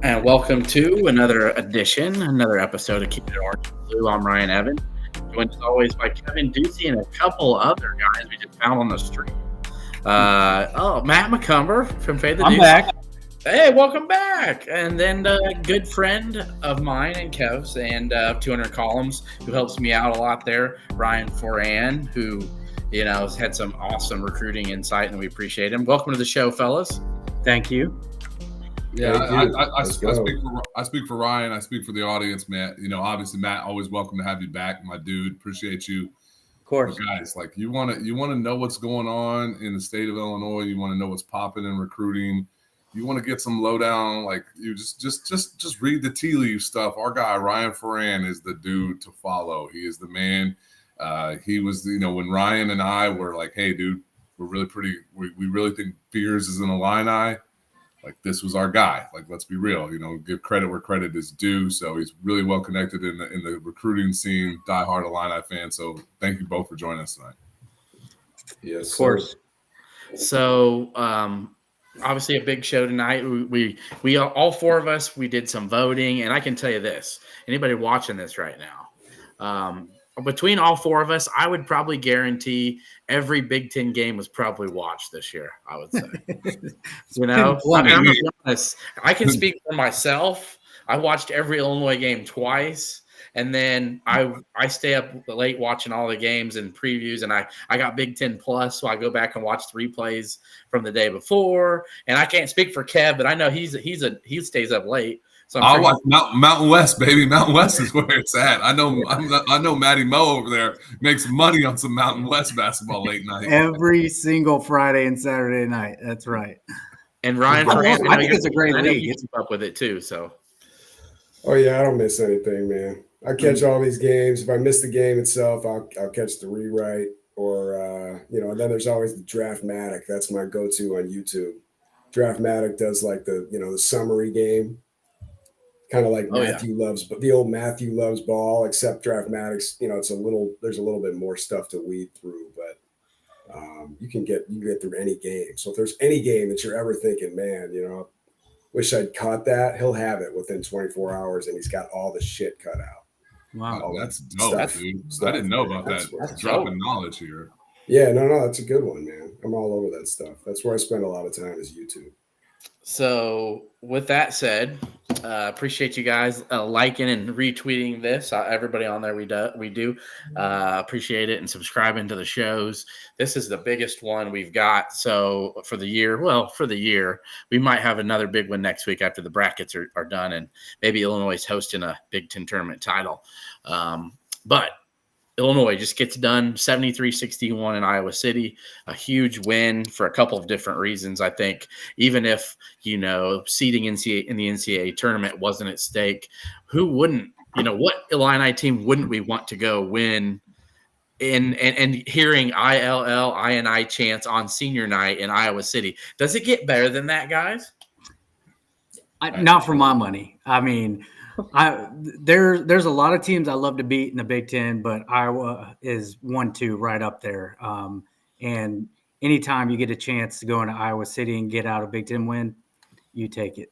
And welcome to another episode of Keepin Orange and Blue. I'm Ryan Evan, joined as always by Kevin Ducey and a couple other guys we just found on the street. Matt McCumber from Faith I'm back. Hey, welcome back. And then a good friend of mine and Kev's and 200 Columns, who helps me out a lot there, Ryan Foran, who has had some awesome recruiting insight, and we appreciate him. Welcome to the show, fellas. Thank you. Yeah, I speak for Ryan. I speak for the audience, Matt. Obviously, Matt, always welcome to have you back, my dude. Appreciate you. Of course, but guys. Like you want to know what's going on in the state of Illinois. You want to know what's popping in recruiting. You want to get some lowdown. Like you just read the tea leaf stuff. Our guy Ryan Foran is the dude to follow. He is the man. He was, when Ryan and I were like, hey, dude, we're really pretty. We really think Fears is in Illini. Like this was our guy. Like let's be real. Give credit where credit is due. So he's really well connected in the recruiting scene. Diehard Illini fan. So thank you both for joining us tonight. Yes, of course. So obviously a big show tonight. We all four of us, we did some voting, and I can tell you this: anybody watching this right now, between all four of us, I would probably guarantee every Big Ten game was probably watched this year. I would say, I'm gonna be honest. I can speak for myself. I watched every Illinois game twice, and then I stay up late watching all the games and previews. And I got Big Ten Plus, so I go back and watch the replays from the day before. And I can't speak for Kev, but I know he stays up late. So I'll watch Mountain West, baby. Mountain West is where it's at. I know Matty Moe over there makes money on some Mountain West basketball late night. Every single Friday and Saturday night. That's right. And Ryan, I think it's a great league. You keep up with it too. So. Oh yeah, I don't miss anything, man. I catch all these games. If I miss the game itself, I'll catch the rewrite, or and then there's always the Draftmatic. That's my go-to on YouTube. Draftmatic does like the summary game. Kind of like the old Matthew Loves Ball, except Draftmatics, there's a little bit more stuff to weed through, but you can get through any game. So if there's any game that you're ever thinking, man, wish I'd caught that, he'll have it within 24 hours, and he's got all the shit cut out. Wow, that's dope, dude. I didn't know about that. That's dropping knowledge here. Yeah, no, that's a good one, man. I'm all over that stuff. That's where I spend a lot of time is YouTube. So with that said, appreciate you guys liking and retweeting this. Everybody on there, we do appreciate it, and subscribing to the shows. This is the biggest one we've got. So for the year, we might have another big one next week after the brackets are done, and maybe Illinois is hosting a Big Ten tournament title. But Illinois just gets done 73-61 in Iowa City, a huge win for a couple of different reasons. I think even if, seeding in the NCAA tournament wasn't at stake, who wouldn't, what Illini team wouldn't we want to go win and hearing ILL-INI chants on senior night in Iowa City? Does it get better than that, guys? Not for my money. I mean, there's a lot of teams I love to beat in the Big Ten, but Iowa is 1-2 right up there. And anytime you get a chance to go into Iowa City and get out a Big Ten win, you take it.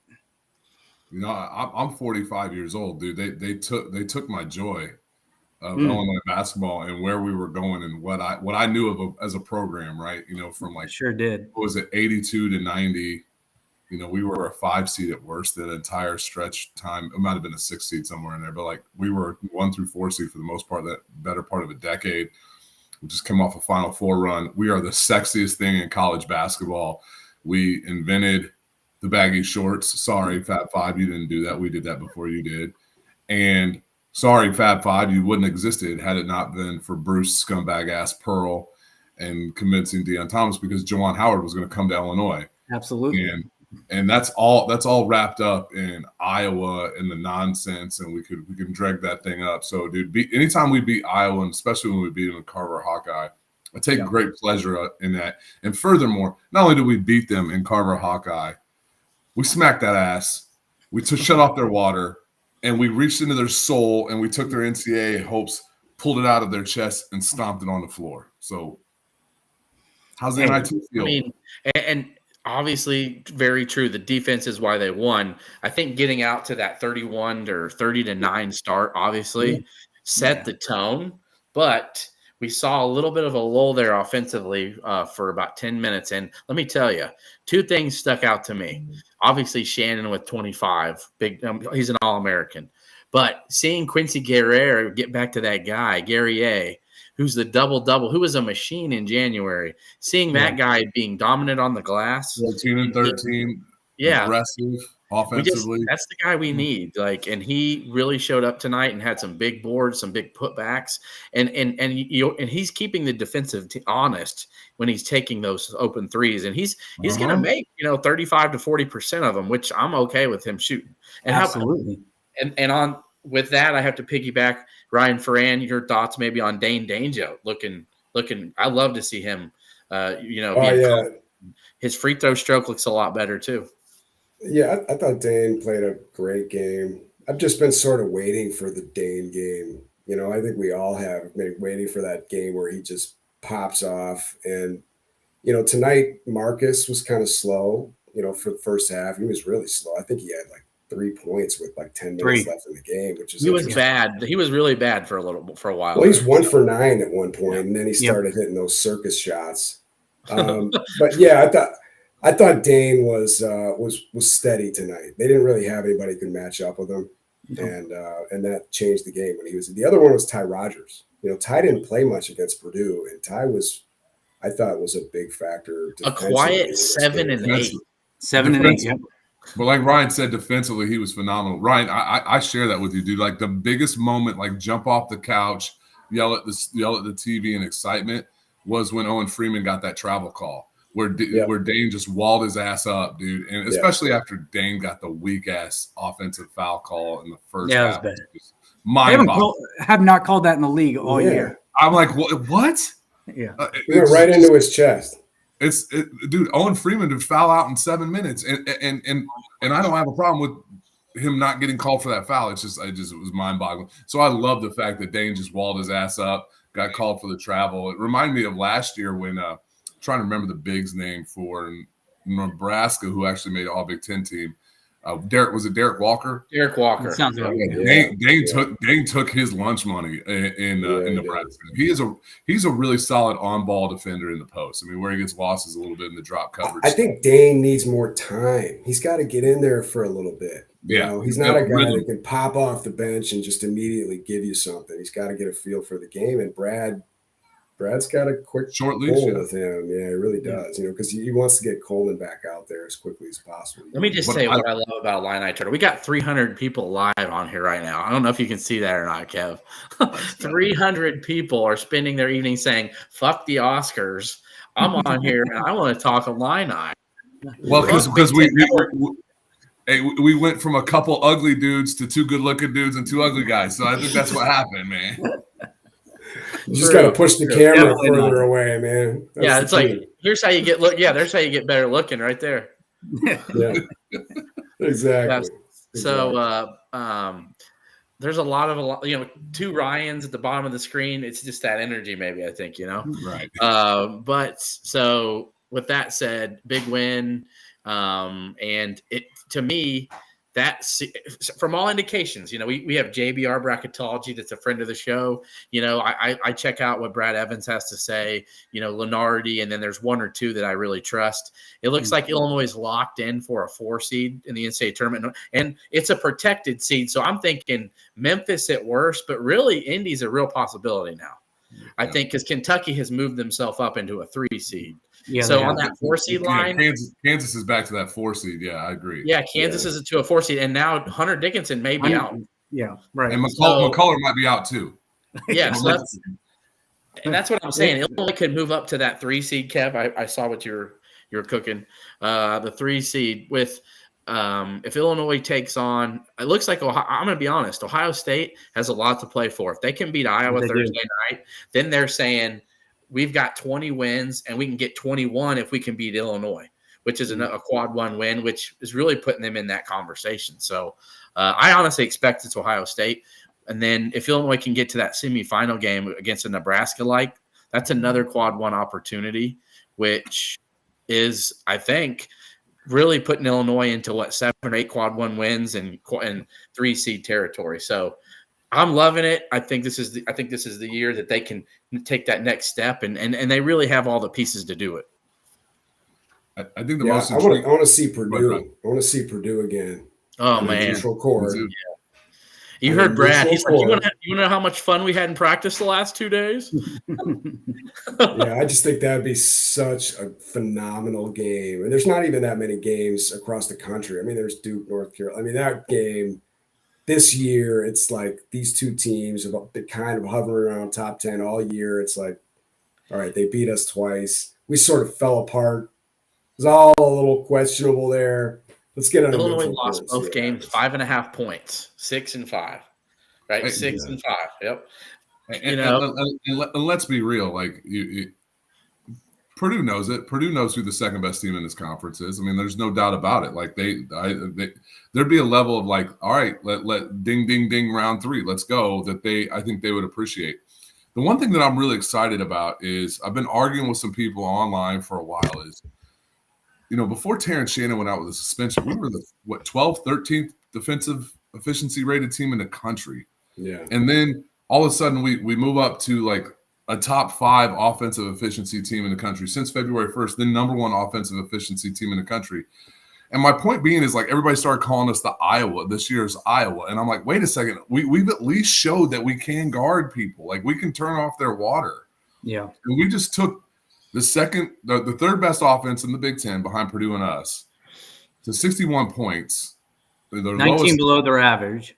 I'm 45 years old, dude. They took my joy of Illinois basketball and where we were going and what I knew of as a program, right? From like sure did. What was it, 82 to 90? We were a 5 seed at worst that entire stretch time. It might have been a 6 seed somewhere in there, but like we were 1 through 4 seed for the most part, that better part of a decade. We just came off a Final Four run. We are the sexiest thing in college basketball. We invented the baggy shorts. Sorry, Fab Five, you didn't do that. We did that before you did. And sorry, Fab Five, you wouldn't have existed had it not been for Bruce scumbag ass Pearl and convincing Deion Thomas, because Juwan Howard was going to come to Illinois. Absolutely. And that's all wrapped up in Iowa and the nonsense, and we can drag that thing up. So, dude, anytime we beat Iowa, and especially when we beat them in Carver Hawkeye, I take great pleasure in that. And furthermore, not only did we beat them in Carver Hawkeye, we smacked that ass. We shut off their water, and we reached into their soul, and we took their NCAA hopes, pulled it out of their chest, and stomped it on the floor. So, how's the NIT feel? I mean, and obviously very true. The defense is why they won. I think getting out to that 31 or 30-9 start obviously set the tone, but we saw a little bit of a lull there offensively for about 10 minutes. And let me tell you, two things stuck out to me. Obviously, Shannon with 25, he's an All-American. But seeing Quincy Guerrero get back to that guy, Guerrier, who's the double-double, who was a machine in January, seeing that guy being dominant on the glass. 14 and 13, aggressive offensively. That's the guy we need. And he really showed up tonight and had some big boards, some big putbacks, and he's keeping the defensive honest when he's taking those open threes, and he's going to make 35 to 40% of them, which I'm okay with him shooting. And absolutely. With that, I have to piggyback Ryan Ferran. Your thoughts maybe on Dane Danjo looking. I love to see him. His free throw stroke looks a lot better too. Yeah, I thought Dane played a great game. I've just been sort of waiting for the Dane game. I think we all have been waiting for that game where he just pops off. And, tonight Marcus was kind of slow, for the first half. He was really slow. I think he had 3 points with 10 minutes left in the game, which is he was bad. He was really bad for a while. Well, he's 1 for 9 at one point, and then he started hitting those circus shots. But yeah, I thought Dane was steady tonight. They didn't really have anybody who could match up with him, and that changed the game when he was. The other one was Ty Rodgers. Ty didn't play much against Purdue, and Ty I thought was a big factor. A quiet 7 and 8. 7 and 8. Yep. But like Ryan said, defensively, he was phenomenal. Ryan, I share that with you, dude. The biggest moment, jump off the couch, yell at the TV in excitement, was when Owen Freeman got that travel call where Dane just walled his ass up, dude. And especially after Dane got the weak ass offensive foul call in the first half. That was bad. Have not called that in the league all year. I'm like, what? Yeah, it went right into his chest. Dude, Owen Freeman to foul out in 7 minutes, and I don't have a problem with him not getting called for that foul. It was mind-boggling. So I love the fact that Dane just walled his ass up, got called for the travel. It reminded me of last year when I'm trying to remember the big's name for Nebraska, who actually made an All Big Ten team. Derek Walker? Derek Walker. Sounds right. Dane took his lunch money in Nebraska. He's a really solid on-ball defender in the post. I mean, where he gets lost is a little bit in the drop coverage. I think Dane needs more time. He's got to get in there for a little bit. He's not a guy that can pop off the bench and just immediately give you something. He's got to get a feel for the game. And Brad's got a quick short leash with him. Yeah, he really does. Because he wants to get Coleman back out there as quickly as possible. Let me just say what I love about Illini Turtle. We got 300 people live on here right now. I don't know if you can see that or not, Kev. 300 people are spending their evening saying, fuck the Oscars. I'm on here and I want to talk Illini. Well, because we went from a couple ugly dudes to 2 good-looking dudes and 2 ugly guys. So I think that's what happened, man. You just got to push the camera further away, man. That's here's how you get look. Yeah, there's how you get better looking right there. Yeah, exactly. So there's a lot of 2 Ryans at the bottom of the screen. It's just that energy, maybe, I think, Right. But so with that said, big win. And it, to me, that's from all indications, we have JBR Bracketology. That's a friend of the show. I check out what Brad Evans has to say, Lenardi, and then there's 1 or 2 that I really trust. It looks like Illinois is locked in for a 4 seed in the NCAA tournament, and it's a protected seed. So I'm thinking Memphis at worst, but really Indy's a real possibility now. I think because Kentucky has moved themselves up into a 3 seed. Yeah, so on that 4 seed line, Kansas is back to that 4 seed. Yeah, I agree. Yeah, Kansas is to a 4 seed, and now Hunter Dickinson may be out. Yeah, right. And McCullough might be out too. Yeah, so that's what I'm saying. Illinois could move up to that 3 seed. Kev, I saw what you're cooking. The 3 seed with if Illinois takes on, it looks like Ohio, I'm going to be honest. Ohio State has a lot to play for. If they can beat Iowa Thursday night, then they're saying, we've got 20 wins, and we can get 21 if we can beat Illinois, which is a quad 1 win, which is really putting them in that conversation. So I honestly expect it's Ohio State. And then if Illinois can get to that semifinal game against a Nebraska, that's another quad 1 opportunity, which is, I think, really putting Illinois into 7 or 8 quad 1 wins and 3 seed territory. So I'm loving it. I think this is the year that they can take that next step, and they really have all the pieces to do it. I think the most. I want to see Purdue. I want to see Purdue again. Oh man, neutral court. Yeah. You heard Brad. He's like, you want to know how much fun we had in practice the last 2 days? Yeah, I just think that would be such a phenomenal game. And there's not even that many games across the country. I mean, there's Duke, North Carolina. I mean, that game this year, it's like these two teams have been kind of hovering around top 10 all year. It's like, all right, they beat us twice. We sort of fell apart. It was all a little questionable there. Let's get on. Illinois lost both games, 5.5 points, 6 and 5, right? 6 and 5. Yep. And let's be real. Like Purdue knows it. Purdue knows who the second best team in this conference is. I mean, there's no doubt about it. Like there'd be a level of like, all right, let ding ding ding round 3, let's go. That I think they would appreciate. The one thing that I'm really excited about is I've been arguing with some people online for a while. Is before Terrence Shannon went out with a suspension, we were the 12th, 13th defensive efficiency rated team in the country. Yeah. And then all of a sudden we move up to like a top 5 offensive efficiency team in the country since February 1st, then number 1 offensive efficiency team in the country. And my point being is like everybody started calling us this year's Iowa. And I'm like, wait a second, we've at least showed that we can guard people. Like we can turn off their water. Yeah. And we just took the third best offense in the Big Ten behind Purdue and us to 61 points. 19 below their average.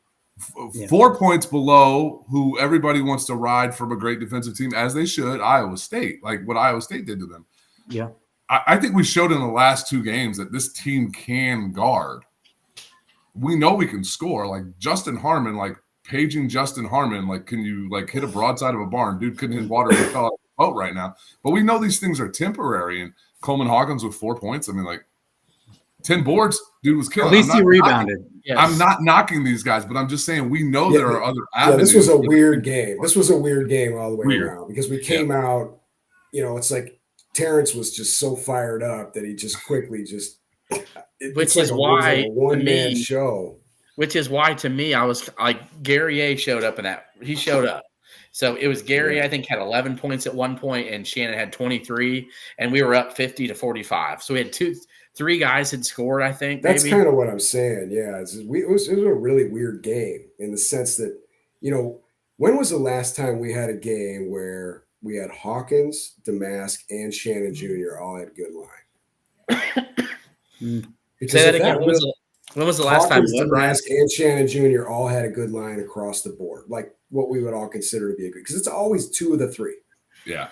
4 points below who everybody wants to ride from a great defensive team, as they should, Iowa State, like what Iowa State did to them. Yeah. I think we showed in the last 2 games that this team can guard. We know we can score. Like Justin Harmon, like paging Justin Harmon, like can you like hit a broadside of a barn? Dude couldn't hit water. He fell out of the boat right now. But we know these things are temporary. And Coleman Hawkins with 4 points. I mean, like 10 boards, dude was killing. At least he rebounded. Yes. I'm not knocking these guys, but I'm just saying we know there are other avenues. This was a weird game. This was a weird game all the way around because we came out, it's like Terrence was just so fired up that he just quickly which is why one-man show. Which is why to me I was like Gary A showed up in that. He showed up. So it was Gary, I think, had 11 points at one point, and Shannon had 23, and we were up 50-45. So we had 3 guys had scored, I think. That's kind of what I'm saying. Yeah, it was a really weird game in the sense that, when was the last time we had a game where we had Hawkins, Damask, and Shannon Jr. all had good line? Say that again. When was the last time? Damask and Shannon Jr. all had a good line across the board, like what we would all consider to be a good, because it's always 2 of the 3. Yeah.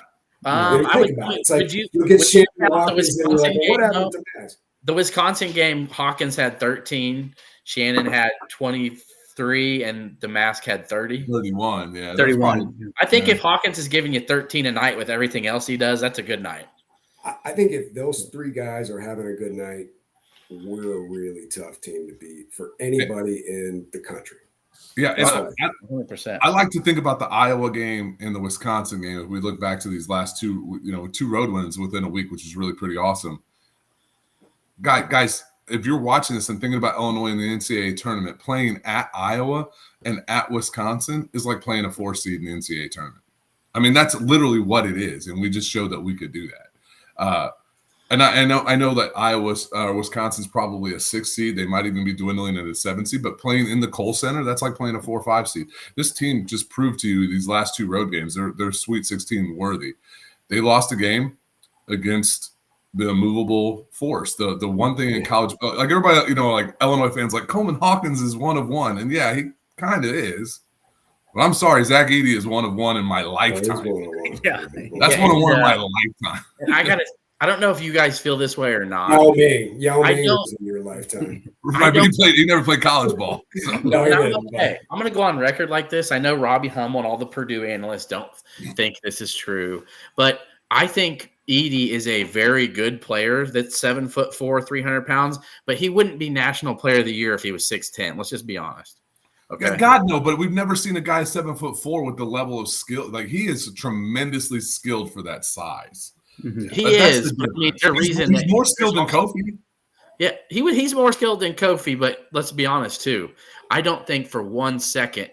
The Wisconsin game, Hawkins had 13, Shannon had 23, and Damask had 30. 31, yeah. 31. I think if Hawkins is giving you 13 a night with everything else he does, that's a good night. I think if those 3 guys are having a good night, we're a really tough team to beat for anybody in the country. Yeah, 100%. I like to think about the Iowa game and the Wisconsin game. If we look back to these last 2 road wins within a week, which is really pretty awesome. Guys, if you're watching this and thinking about Illinois in the NCAA tournament, playing at Iowa and at Wisconsin is like playing a 4 seed in the NCAA tournament. I mean, that's literally what it is, and we just showed that we could do that. And I know that Wisconsin's probably a 6 seed. They might even be dwindling at a 7 seed. But playing in the Kohl Center, that's like playing a 4 or 5 seed. This team just proved to you these last 2 road games they're Sweet 16 worthy. They lost a game against the immovable force. The one thing in college, like everybody, like Illinois fans, like Coleman Hawkins is 1 of 1, and yeah, he kind of is. But I'm sorry, Zach Edey is 1 of 1 in my lifetime. That's 1 of 1 in my lifetime. And I don't know if you guys feel this way or not. Yao Ming was in your lifetime. He never played college ball. So. No, he didn't. Okay. I'm going to go on record like this. I know Robbie Hummel and all the Purdue analysts don't think this is true, but I think Edey is a very good player that's 7'4", 300 pounds, but he wouldn't be National Player of the Year if he was 6'10". Let's just be honest. Okay. Yeah, God, no, but we've never seen a guy 7'4" with the level of skill. Like he is tremendously skilled for that size. Mm-hmm. He But that's is. the But I mean, difference. there's a reason He's more skilled than Kofi. Yeah, he's more skilled than Kofi, but let's be honest too. I don't think for 1 second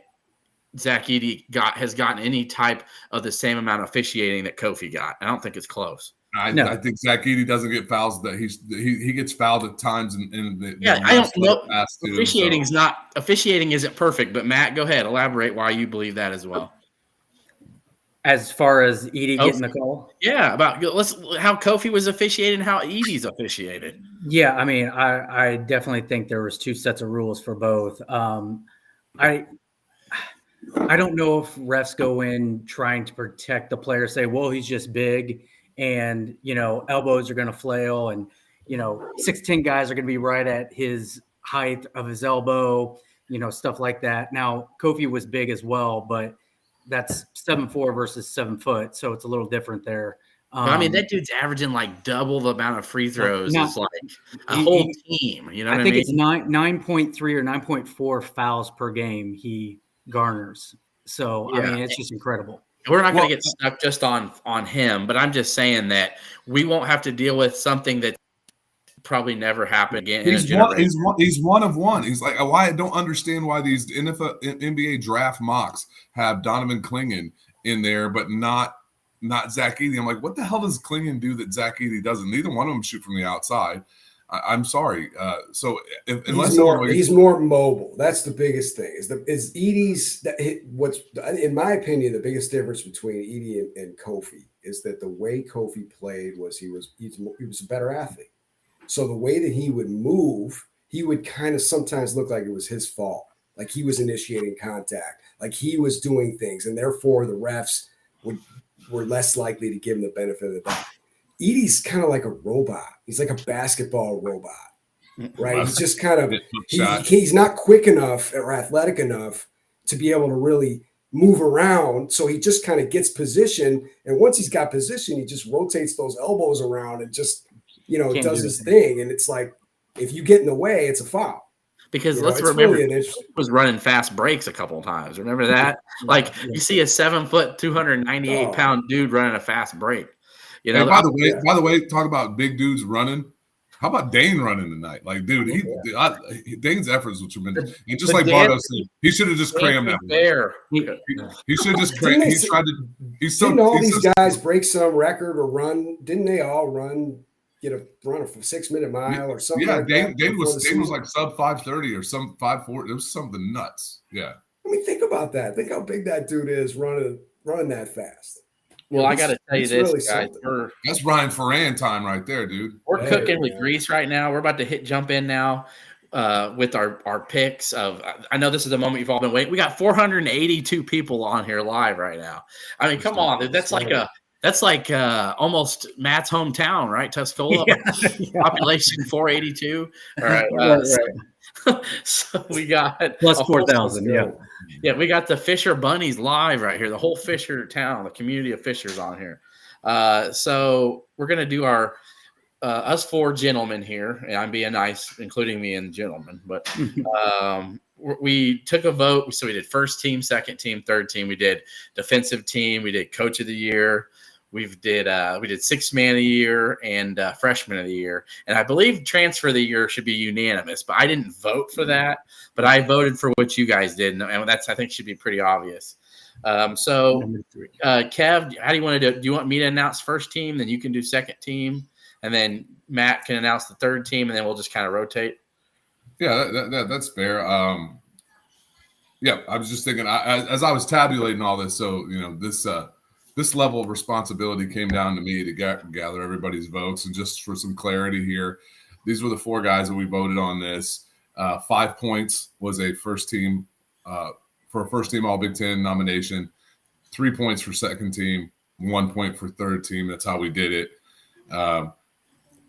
Zach Edey has gotten any type of the same amount of officiating that Kofi got. I don't think it's close. I think Zach Edey doesn't get fouls. That he gets fouled at times in the I don't know. Officiating isn't perfect, but Matt, go ahead, elaborate why you believe that as well. As far as Edey getting the call, about how Kofi was officiated and how Edey's officiated. Yeah, I mean, I definitely think there was 2 sets of rules for both. I don't know if refs go in trying to protect the player, say, well, he's just big and, elbows are going to flail and, 6'10" guys are going to be right at his height of his elbow, stuff like that. Now, Kofi was big as well, but that's 7'4" versus 7 foot. So it's a little different there. I mean, that dude's averaging like double the amount of free throws as like a whole team. You know what I mean? I think it's 9.3 or 9.4 fouls per game he garners. So, I mean, it's just incredible. We're not going to get stuck just on him, but I'm just saying that we won't have to deal with something that probably never happened again. He's one of one. He's like, why I don't understand why these NBA draft mocks have Donovan Clingan in there, but not Zach Edey. I'm like, what the hell does Clingan do that Zach Edey doesn't? Neither one of them shoot from the outside. I'm sorry. So he's more mobile. That's the biggest thing. Is Edey's what's in my opinion the biggest difference between Edey and Kofi is that the way Kofi played was he was a better athlete. So the way that he would move, he would kind of sometimes look like it was his fault, like he was initiating contact, like he was doing things, and therefore the refs were less likely to give him the benefit of the doubt. Edey's kind of like a robot. He's like a basketball robot, right? He's just kind of he's not quick enough or athletic enough to be able to really move around. So he just kind of gets position, and once he's got position, he just rotates those elbows around and just does his thing. And it's like if you get in the way, it's a foul. Because let's remember, he was running fast breaks a couple of times. Remember that? Like you see a 7 foot, 298 pound dude running a fast break. By the way, talk about big dudes running. How about Dane running tonight? Like, dude, Dane's efforts were tremendous. And just like Bardo said, he should have just crammed that. He should have just crammed. He tried to. Didn't all these guys break some record or run? Didn't they all run a 6-minute mile or something? Yeah, like Dane was like sub 5:30 or some 5:40. It was something nuts. Yeah. I mean, think about that. Think how big that dude is running that fast. Well, I got to tell you this, really guys. That's Ryan Ferran time right there, dude. We're cooking with grease right now. We're about to jump in now with our picks of. I know this is the moment you've all been waiting. We got 482 people on here live right now. I mean, come on, dude. That's like almost Matt's hometown, right? Tuscola, population 482. All right. So we got plus 4,000. Yeah, we got the Fisher Bunnies live right here. The whole Fisher town, the community of Fishers on here. So we're gonna do our us 4 gentlemen here, and I'm being nice, including me and gentlemen. But we took a vote. So we did first team, second team, third team. We did defensive team. We did coach of the year. We did sixth man of the year and freshman of the year. And I believe transfer of the year should be unanimous, but I didn't vote for that. But I voted for what you guys did, and that's I think should be pretty obvious. So, Kev, how do you want to do it? Do you want me to announce first team, then you can do second team, and then Matt can announce the third team, and then we'll just kind of rotate? Yeah, that's fair. Yeah, I was just thinking as I was tabulating all this. So this level of responsibility came down to me to gather everybody's votes. And just for some clarity here, these were the 4 guys that we voted on this. 5 points was a first team for a first team All Big Ten nomination, 3 points for second team, 1 point for third team. That's how we did it.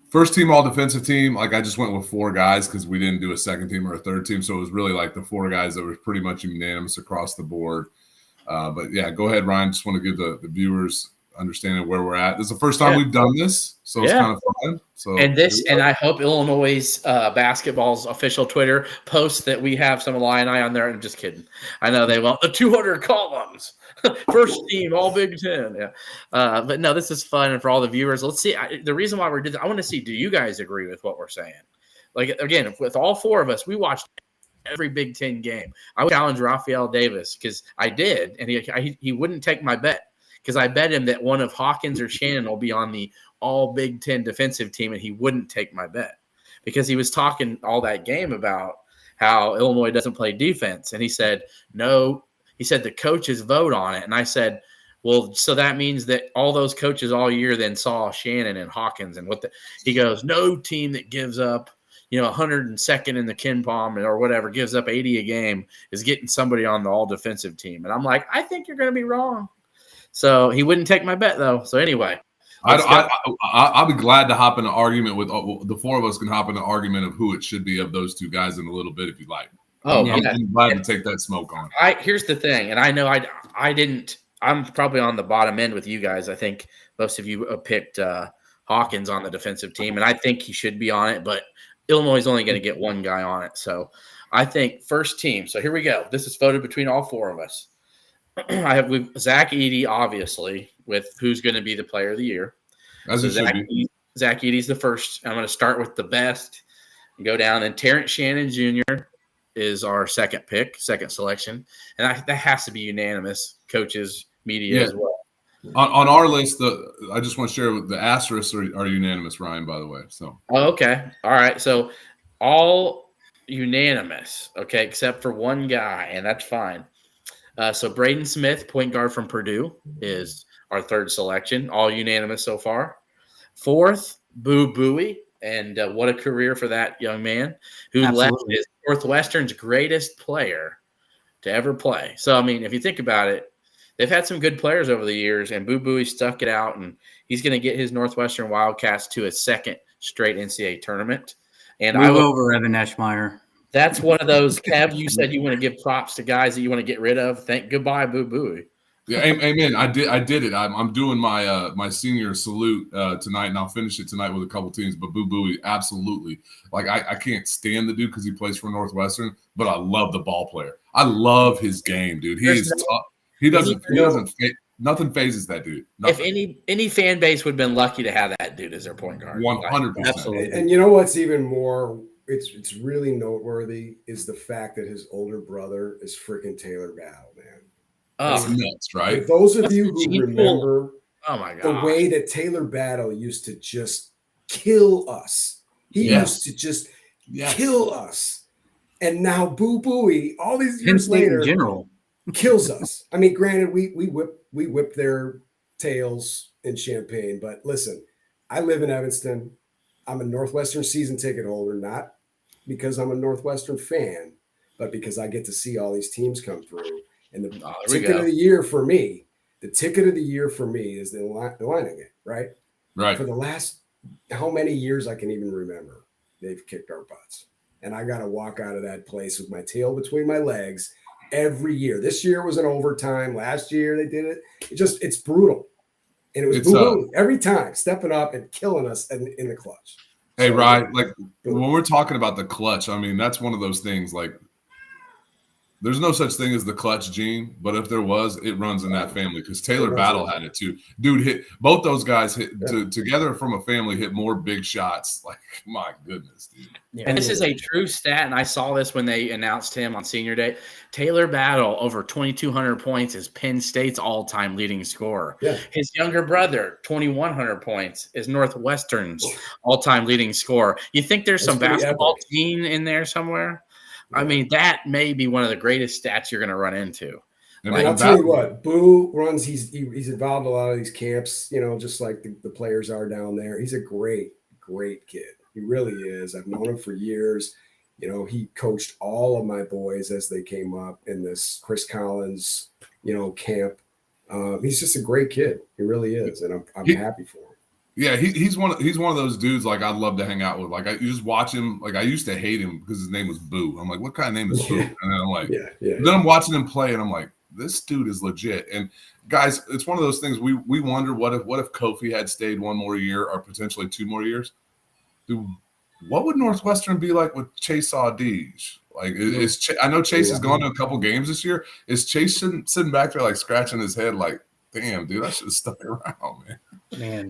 First team All Defensive team, like I just went with 4 guys because we didn't do a second team or a third team. So it was really like the 4 guys that were pretty much unanimous across the board. But yeah, go ahead, Ryan. Just want to give the viewers understanding where we're at. This is the first time we've done this, so it's kind of fun. So and I hope Illinois basketball's official Twitter posts that we have some Illini on there. I'm just kidding. I know they want the 200 columns. First team, all Big Ten. Yeah, but no, this is fun, and for all the viewers, let's see. The reason why we're doing this, I want to see. Do you guys agree with what we're saying? Like again, with all four of us, we watched every Big Ten game. I would challenge Raphael Davis because I did, and he wouldn't take my bet because I bet him that one of Hawkins or Shannon will be on the all Big Ten defensive team, and he wouldn't take my bet because he was talking all that game about how Illinois doesn't play defense, and he said no. He said the coaches vote on it, and I said, well, so that means that all those coaches all year then saw Shannon and Hawkins and he goes, no team that gives up 102nd in the Ken Palm or whatever, gives up 80 a game is getting somebody on the all defensive team. And I'm like, I think you're going to be wrong. So he wouldn't take my bet though. So anyway, I'll be glad to hop in an argument with the four of us can hop in an argument of who it should be of those two guys in a little bit if you like. Oh, I'm glad to take that smoke on. Here's the thing, and I know I didn't. I'm probably on the bottom end with you guys. I think most of you picked Hawkins on the defensive team, and I think he should be on it. But Illinois is only going to get one guy on it, so I think first team. So here we go. This is voted between all four of us. I have Zach Edey, obviously, with who's going to be the player of the year. As so it should be. Zach Edey's the first. I'm going to start with the best and go down. And Terrence Shannon Jr. is our second selection. And that has to be unanimous, coaches, media as well. On our list, I just want to share the asterisks are unanimous, Ryan, by the way. So okay. All right. So all unanimous, okay, except for one guy, and that's fine. So Braden Smith, point guard from Purdue, is our third selection, all unanimous so far. Fourth, Boo Buie, and what a career for that young man who left is Northwestern's greatest player to ever play. So, I mean, if you think about it, they've had some good players over the years, and Boo Buie stuck it out, and he's going to get his Northwestern Wildcats to a second straight NCAA tournament. And move over Evan Eschmeyer. That's one of those, Kev, you said you want to give props to guys that you want to get rid of. Goodbye, Boo Buie. Yeah, amen. I did it. I'm doing my senior salute tonight, and I'll finish it tonight with a couple teams. But Boo Buie, absolutely. Like I can't stand the dude because he plays for Northwestern, but I love the ball player. I love his game, dude. He is tough. He doesn't. Nothing phases that dude. Nothing. If any fan base would have been lucky to have that dude as their point guard. 100%. Absolutely. And you know what's even more? It's really noteworthy is the fact that his older brother is freaking Taylor Battle, man. That's nuts, right? For those of you who remember the way that Taylor Battle used to just kill us. He used to just kill us. And now Boo Buie, all these years later, in general, kills us. I mean, granted, we whip their tails in Champaign, but listen, I live in Evanston. I'm a Northwestern season ticket holder, not because I'm a Northwestern fan, but because I get to see all these teams come through. And the ticket of the year for me is the Illini game, right? Right. For the last how many years I can even remember, they've kicked our butts. And I got to walk out of that place with my tail between my legs every year. This year was an overtime. Last year they did it. It's brutal. And it was Boo every time, stepping up and killing us in the clutch. Hey, Ryan, like when we're talking about the clutch, I mean, that's one of those things like there's no such thing as the clutch gene, but if there was, it runs in that family because Taylor Battle had it too. Dude, both those guys together from a family hit more big shots. Like, my goodness, dude. Yeah. And this is a true stat, and I saw this when they announced him on senior day. Taylor Battle, over 2,200 points, is Penn State's all-time leading scorer. Yeah. His younger brother, 2,100 points, is Northwestern's all-time leading scorer. You think there's some basketball gene in there somewhere? I mean, that may be one of the greatest stats you're going to run into. And I'll tell you what, Boo runs. He's involved in a lot of these camps, just like the players are down there. He's a great kid. He really is. I've known him for years. He coached all of my boys as they came up in this Chris Collins, camp. He's just a great kid. He really is, and I'm happy for him. Yeah, he's one of those dudes like I'd love to hang out with. Like you just watch him. Like I used to hate him because his name was Boo. I'm like, what kind of name is Boo? And then I'm like, then I'm watching him play, and I'm like, this dude is legit. And guys, it's one of those things we wonder what if Kofi had stayed one more year or potentially 2 more years? Dude, what would Northwestern be like with Chase Audige? Like, I know Chase has gone to a couple games this year. Is Chase sitting back there like scratching his head like, damn, dude, I should have stuck around, man.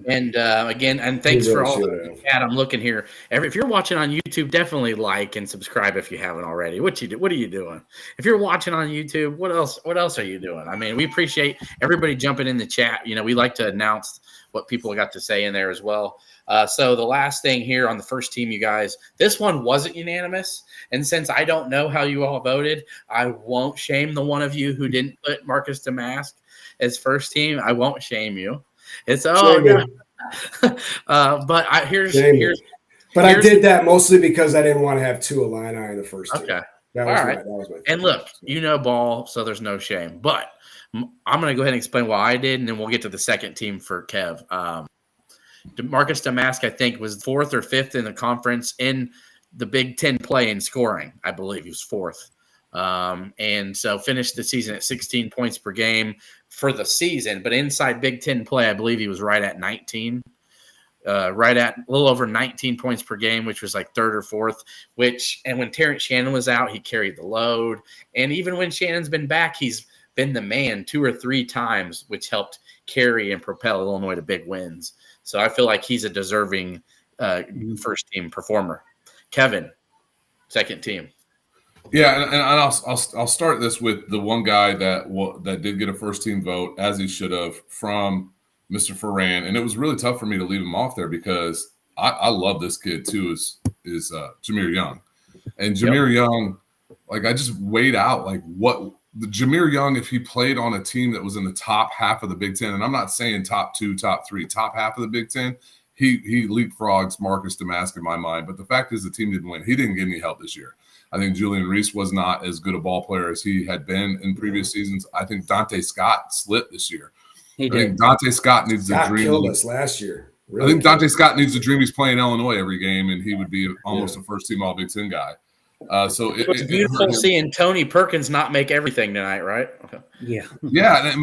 And again, and thanks for all the chat. I'm looking here. If you're watching on YouTube, definitely like and subscribe if you haven't already. What are you doing? If you're watching on YouTube, what else are you doing? I mean, we appreciate everybody jumping in the chat. You know, we like to announce what people got to say in there as well. So the last thing here on the first team, you guys, this one wasn't unanimous. And since I don't know how you all voted, I won't shame the one of you who didn't put Marcus Damask as first team. I won't shame you. It's but I did that mostly because I didn't want to have 2 Illini in the first team. Okay. That was my and look, you know ball, so there's no shame. But I'm going to go ahead and explain why I did, and then we'll get to the second team for Kev. Marcus Damask, I think, was 4th or 5th in the conference in the Big Ten play in scoring. I believe he was 4th. And so finished the season at 16 points per game for the season. But inside Big Ten play, I believe he was right at 19. Right at a little over 19 points per game, which was like 3rd or 4th, and when Terrence Shannon was out, he carried the load. And even when Shannon's been back, he's been the man 2 or 3 times, which helped carry and propel Illinois to big wins. So I feel like he's a deserving first team performer. Kevin, second team. Yeah, and I'll start this with the one guy that did get a first team vote, as he should have, from Mr. Ferran, and it was really tough for me to leave him off there because I love this kid too. Is Jameer Young, and Jameer Young, like I just weighed out like what the Jameer Young, if he played on a team that was in the top half of the Big Ten, and I'm not saying top 2, top 3, top half of the Big Ten, he leapfrogs Marcus Damask in my mind. But the fact is, the team didn't win. He didn't get any help this year. I think Julian Reese was not as good a ball player as he had been in previous seasons. I think Dante Scott slipped this year. I think Dante Scott needs to dream. Killed us last year. Really I think Dante Scott needs to dream he's playing Illinois every game, and he would be almost a first-team All-Big Ten guy. So it's beautiful seeing Tony Perkins not make everything tonight, right? Okay. Yeah.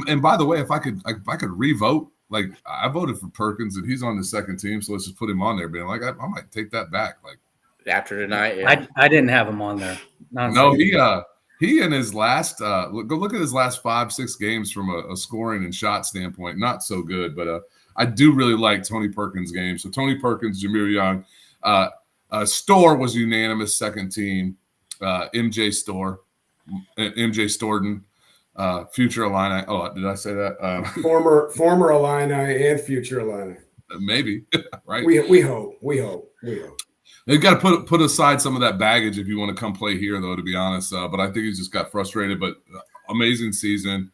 And by the way, if I could re-vote, like I voted for Perkins, and he's on the second team, so let's just put him on there. Being like, I might take that back. Like after tonight, yeah. I didn't have him on there. No, he in his last go look at his last 5-6 games from a scoring and shot standpoint, not so good. But I do really like Tony Perkins' game. So Tony Perkins, Jameer Young, Storr was unanimous second team. MJ Storton, future Illini. Oh, did I say that? Former Illini and future Illini. Maybe, right? We hope. They've got to put aside some of that baggage if you want to come play here, though, to be honest. But I think he just got frustrated. But amazing season.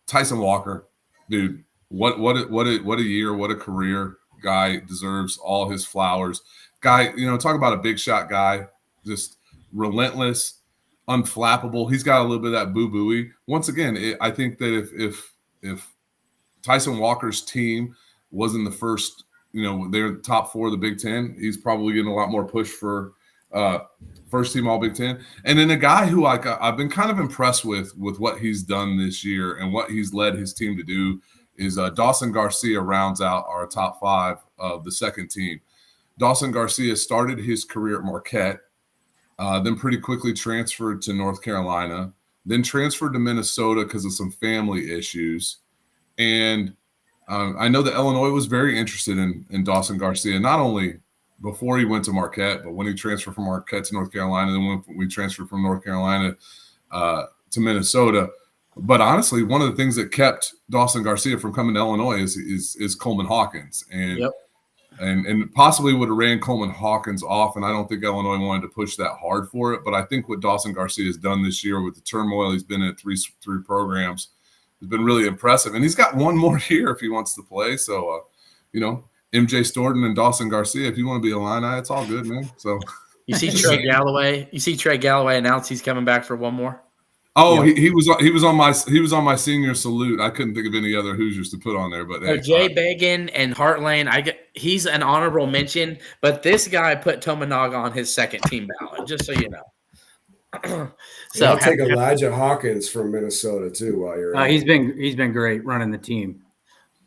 Tyson Walker, dude, what a year, what a career. Guy deserves all his flowers. Guy, talk about a big shot guy, just relentless, unflappable. He's got a little bit of that boo-booey. Once again, I think that if Tyson Walker's team was in the first, they're the top 4 of the Big Ten, he's probably getting a lot more push for first team All Big Ten. And then a guy who I've been kind of impressed with what he's done this year and what he's led his team to do is Dawson Garcia rounds out our top 5 of the second team. Dawson Garcia started his career at Marquette, then pretty quickly transferred to North Carolina, then transferred to Minnesota because of some family issues. And I know that Illinois was very interested in Dawson Garcia, not only before he went to Marquette, but when he transferred from Marquette to North Carolina, then when we transferred from North Carolina to Minnesota. But honestly, one of the things that kept Dawson Garcia from coming to Illinois is Coleman Hawkins. And and possibly would have ran Coleman Hawkins off, and I don't think Illinois wanted to push that hard for it. But I think what Dawson Garcia has done this year with the turmoil he's been in three programs has been really impressive. And he's got one more year if he wants to play. So, MJ Storton and Dawson Garcia, if you want to be Illini, it's all good, man. So you see Trey Galloway. You see Trey Galloway announce he's coming back for one more. Oh, yeah. he was on my senior salute. I couldn't think of any other Hoosiers to put on there, but Jay Bagan and Heartland. He's an honorable mention, but this guy put Tominaga on his second team ballot. Just so you know. So I'll take Elijah Hawkins from Minnesota too while you're he's been great running the team.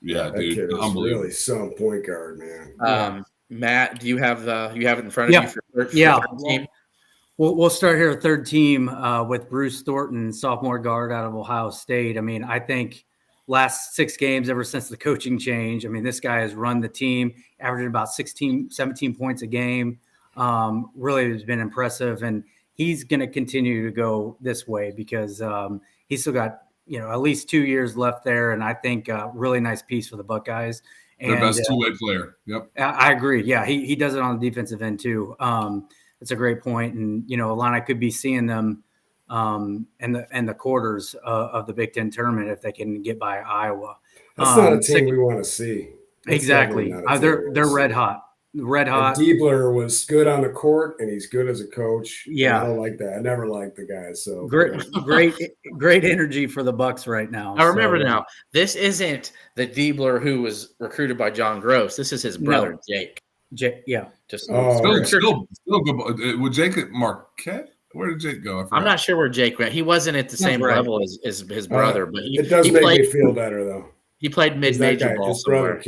Yeah, that dude, kid is really some point guard, man. Matt, do you have it in front of you for third team? We'll start here. Third team with Bruce Thornton, sophomore guard out of Ohio State. I mean, I think last 6 games ever since the coaching change, I mean, this guy has run the team, averaging about 16, 17 points a game. Really has been impressive, and he's going to continue to go this way because he's still got at least 2 years left there, and I think really nice piece for the Buckeyes. Their best two-way player. Yep, I agree. Yeah, he does it on the defensive end too. It's a great point, and Illini could be seeing them in the quarters of the Big Ten tournament if they can get by Iowa. That's not a team we want to see. That's exactly. They're red hot. Red hot. And Diebler was good on the court, and he's good as a coach. Yeah, I don't like that. I never liked the guy. So great energy for the Bucks right now. I remember now. This isn't the Diebler who was recruited by John Gross. This is his brother Jake. Yeah, just still good. Would Jake Marquette? Where did Jake go? I'm not sure where Jake went. He wasn't at the same level as his brother, but it does make me feel better though. He played mid-major ball somewhere.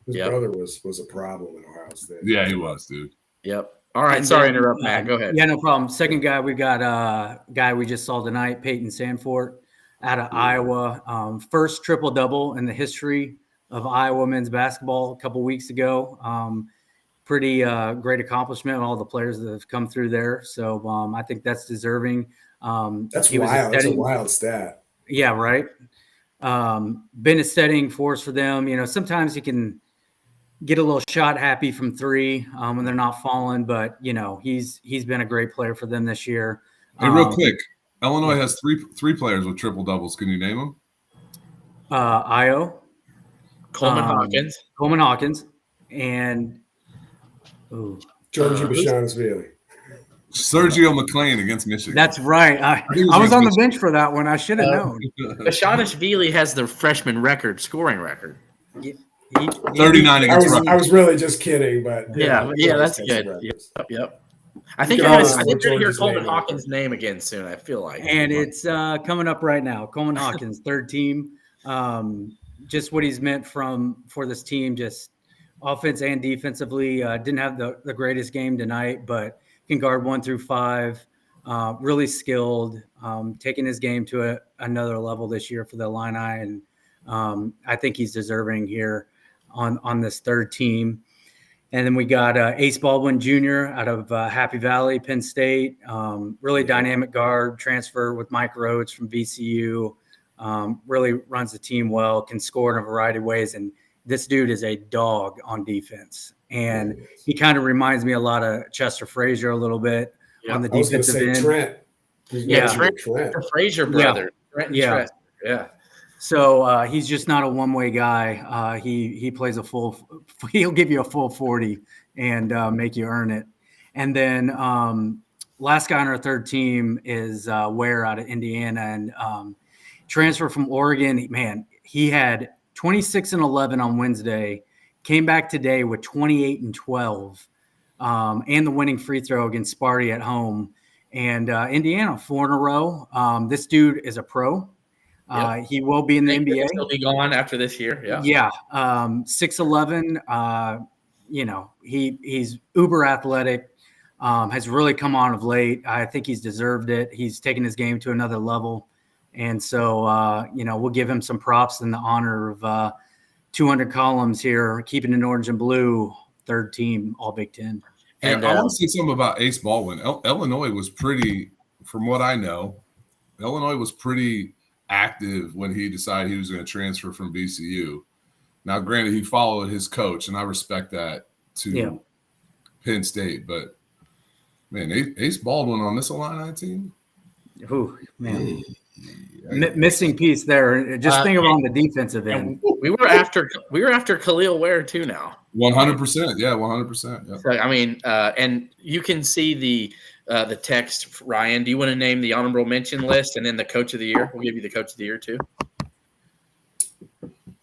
His brother was a problem in Ohio State. Yeah, he was, dude. Yep. All right. Sorry to interrupt, Matt. Go ahead. Yeah, no problem. Second guy, we got a guy we just saw tonight, Peyton Sandfort out of Iowa. First triple-double in the history of Iowa men's basketball a couple weeks ago. Pretty great accomplishment, all the players that have come through there. So I think that's deserving. That's wild. That's a wild stat. Yeah, right. Been a steadying force for them. Sometimes you can get a little shot happy from 3 when they're not falling, but he's been a great player for them this year. Hey, real quick, Illinois has three players with triple doubles. Can you name them? Io, Coleman Hawkins, and Georgie Bashanis-Bailey. Sergio McLean against Michigan. That's right. I was on the bench for that one. I should have known. Bashanis-Bailey has the freshman scoring record. 39 against Rutgers. I was really just kidding, but yeah, that's good. Yep. I think you're going to hear Coleman Hawkins' name again soon. I feel like, and it's coming up right now. Coleman Hawkins, third team. Just what he's meant for this team, just offense and defensively. Didn't have the greatest game tonight, but can guard 1 through 5. Really skilled. Taking his game to another level this year for the Illini, and I think he's deserving here on this third team. And then we got Ace Baldwin Jr. out of Happy Valley, Penn State. Really dynamic guard, transfer with Mike Rhodes from VCU. Really runs the team well, can score in a variety of ways. And this dude is a dog on defense. And he kind of reminds me a lot of Chester Frazier a little bit on the defensive end. Trent. Trent. The Frazier brother. Yeah. Yeah. So he's just not a one-way guy. He plays he'll give you a full 40 and make you earn it. And then last guy on our third team is Ware out of Indiana, and transfer from Oregon. Man, he had 26 and 11 on Wednesday, came back today with 28 and 12, and the winning free throw against Sparty at home. And Indiana, 4 in a row. This dude is a pro. He will be in the NBA. He'll be gone after this year. Yeah. 6'11". He's uber athletic. Has really come on of late. I think he's deserved it. He's taken his game to another level. And so, we'll give him some props in the honor of 200 columns here, keeping it orange and blue, third team, all Big Ten. And I want to say something about Ace Baldwin. Illinois was pretty, from what I know, Illinois was pretty active when he decided he was going to transfer from VCU. Now, granted, he followed his coach, and I respect that to Penn State. But, man, Ace Baldwin on this Illini team? Ooh, man. Missing piece there. Just think of on the defensive end. We were after Khalil Ware too now. 100%. Yeah, 100%. Yeah. So, I mean, and you can see the text, Ryan. Do you want to name the honorable mention list and then the coach of the year? We'll give you the coach of the year too.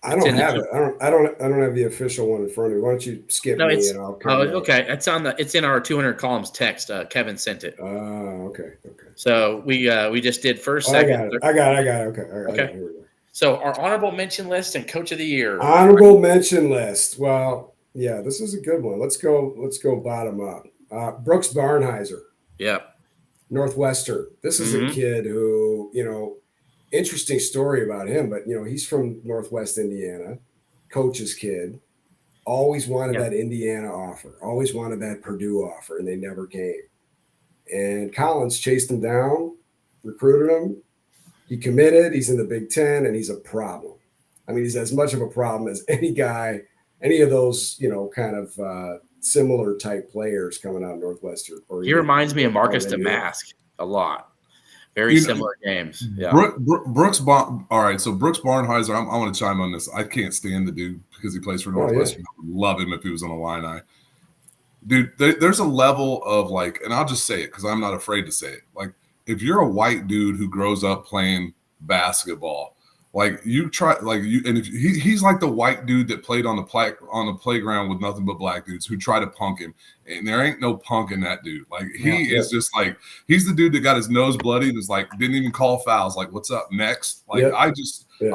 I don't have it. I don't have the official one in front of me. Why don't you skip me and I'll come back. Okay. It's in our 200 columns text. Kevin sent it. Okay. So we just did first, second. third. I got it. Okay. Okay. Here we go. So our honorable mention list and coach of the year. Honorable mention list. Well, yeah, this is a good one. Let's go bottom up. Brooks Barnheiser. Yep. Northwestern. This is a kid who, interesting story about him, but he's from Northwest Indiana, coach's kid, always wanted that Indiana offer, always wanted that Purdue offer, and they never came. And Collins chased him down, recruited him. He committed. He's in the Big Ten, and he's a problem. I mean, he's as much of a problem as any of those, kind of similar type players coming out of Northwestern. He reminds me of Marcus Damask a lot. Very similar games. Yeah. All right. So Brooks Barnheiser, I want to chime on this. I can't stand the dude because he plays for Northwestern. I would love him if he was on Illini. Dude, there's a level of and I'll just say it because I'm not afraid to say it. If you're a white dude who grows up playing basketball, and if he's like the white dude that played on the playground with nothing but black dudes who try to punk him, and there ain't no punking that dude. Is just he's the dude that got his nose bloody and is didn't even call fouls. What's up next? I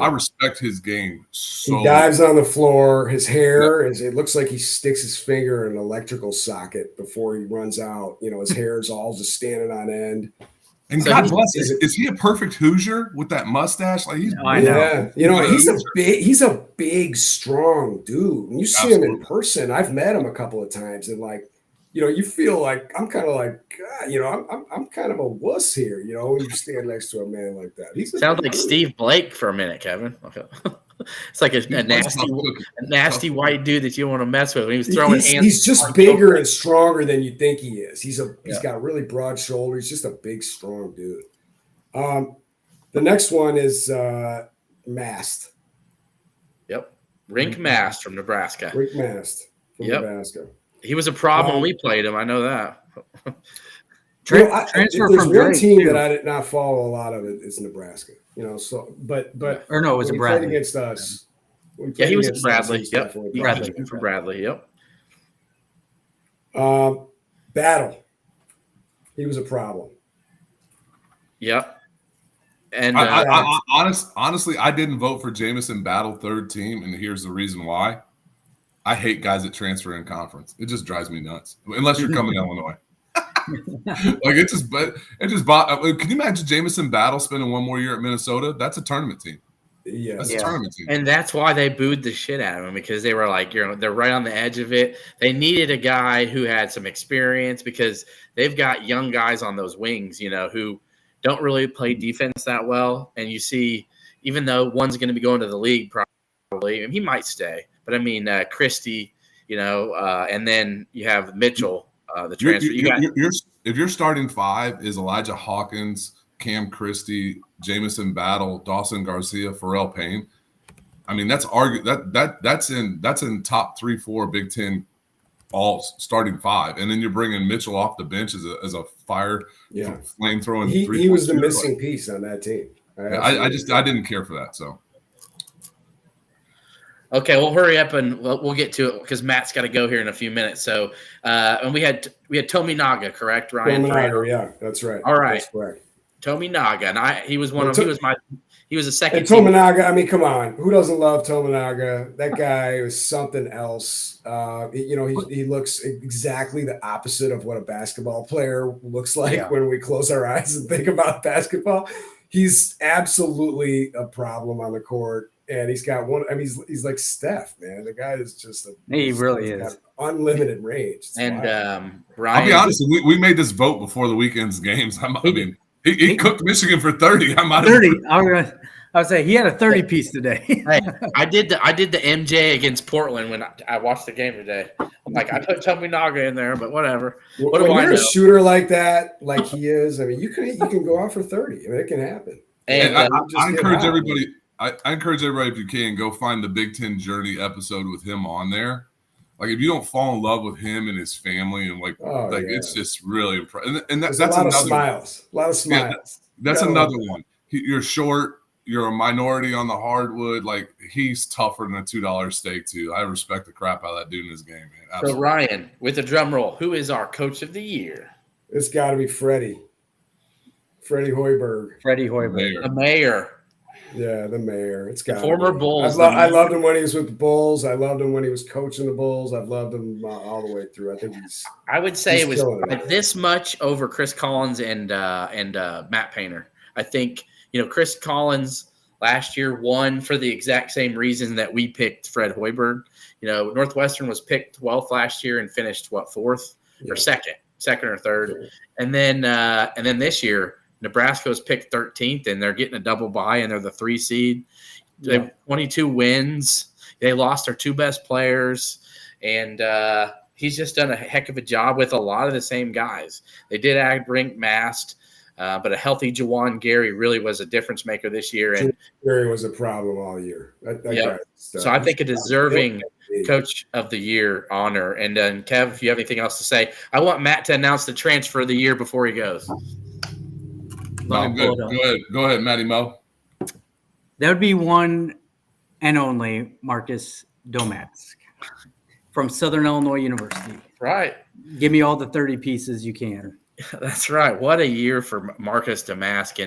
respect his game. So he dives on the floor. His hair it looks like he sticks his finger in an electrical socket before he runs out. His hair is all just standing on end. And God bless him. Is he a perfect Hoosier with that mustache? He's he's a big, strong dude. When you see him in person, I've met him a couple of times, and you feel I'm kind of God, I'm kind of a wuss here, when you stand next to a man like that. Sounds like Steve Blake for a minute, Kevin. Okay. It's like a nasty white dude that you don't want to mess with. When he was throwing hands. He's just bigger and stronger than you think he is. He's got really broad shoulders. He's just a big, strong dude. The next one is Mast. Yep. Rink Mast from Nebraska. Rink Mast from Nebraska. He was a problem when we played him. I know that. Transfer from one team that I did not follow a lot of it is Nebraska. But or no, it was a Bradley against us. He was at Bradley. Yep. Bradley from Bradley. Yep. Battle. He was a problem. Yep. And honestly, I didn't vote for Jamison Battle third team, and here's the reason why. I hate guys that transfer in conference. It just drives me nuts. Unless you're coming to Illinois. Can you imagine Jamison Battle spending one more year at Minnesota? That's a tournament team. Yeah, that's a tournament team. And that's why they booed the shit out of him, because they were they're right on the edge of it. They needed a guy who had some experience, because they've got young guys on those wings, who don't really play defense that well. And you see, even though one's going to be going to the league probably, and he might stay, but I mean, Christie, and then you have Mitchell. The transfer. If your starting five is Elijah Hawkins, Cam Christie, Jamison Battle, Dawson Garcia, Pharrell Payne, I mean that's in top 3-4 Big Ten all starting five, and then you're bringing Mitchell off the bench as a flame throwing. He was the missing piece on that team. I didn't care for that. So. Okay, we'll hurry up and we'll get to it because Matt's got to go here in a few minutes. So, and we had Tomi Naga, correct, Ryan? Yeah, that's right. All right, that's correct. Tomi Naga, and he was a second. And Tomi Naga, I mean, come on, who doesn't love Tomi Naga? That guy was something else. He looks exactly the opposite of what a basketball player looks like when we close our eyes and think about basketball. He's absolutely a problem on the court. And he's got one. I mean, he's like Steph, man. The guy is just he really is unlimited range. It's and Ryan, I'll be honest, we made this vote before the weekend's games. He cooked Michigan for 30. I might 30. I would say he had a 30 piece today. Hey, I did the MJ against Portland when I watched the game today. I'm like, I put Tomi Naga in there, but whatever. When you're a shooter like that, like he is, I mean, you can go out for 30. I mean, it can happen. And I encourage everybody. I encourage everybody, if you can, go find the Big Ten Journey episode with him on there. If you don't fall in love with him and his family, and it's just really impressive. And that's a lot of smiles. A lot of smiles. Yeah, that's another one. You're short. you're a minority on the hardwood. Like, he's tougher than a $2 steak too. I respect the crap out of that dude in his game, man. Absolutely. So Ryan, with the drum roll, who is our coach of the year? It's got to be Freddie Hoiberg. The mayor. Yeah, the mayor. It's got former Bulls. I loved him when he was with the Bulls. I loved him when he was coaching the Bulls. I've loved him all the way through. I think I would say it was like this much over Chris Collins and Matt Painter. I think, Chris Collins last year won for the exact same reason that we picked Fred Hoiberg. Northwestern was picked 12th last year and finished fourth or second or third, Sure. and then this year Nebraska was picked 13th, and they're getting a double bye, and they're the 3 seed. They have 22 wins. They lost their 2 best players, and he's just done a heck of a job with a lot of the same guys. They did add Brink Mast, but a healthy Juwan Gary really was a difference maker this year. And Gary was a problem all year. So I think a deserving Coach of the Year honor. And then, Kev, if you have anything else to say, I want Matt to announce the transfer of the year before he goes. No, good. Go ahead, Matty Mo. That would be one and only Marcus Domatsk from Southern Illinois University. Right. Give me all the 30 pieces you can. That's right. What a year for Marcus Domatsk.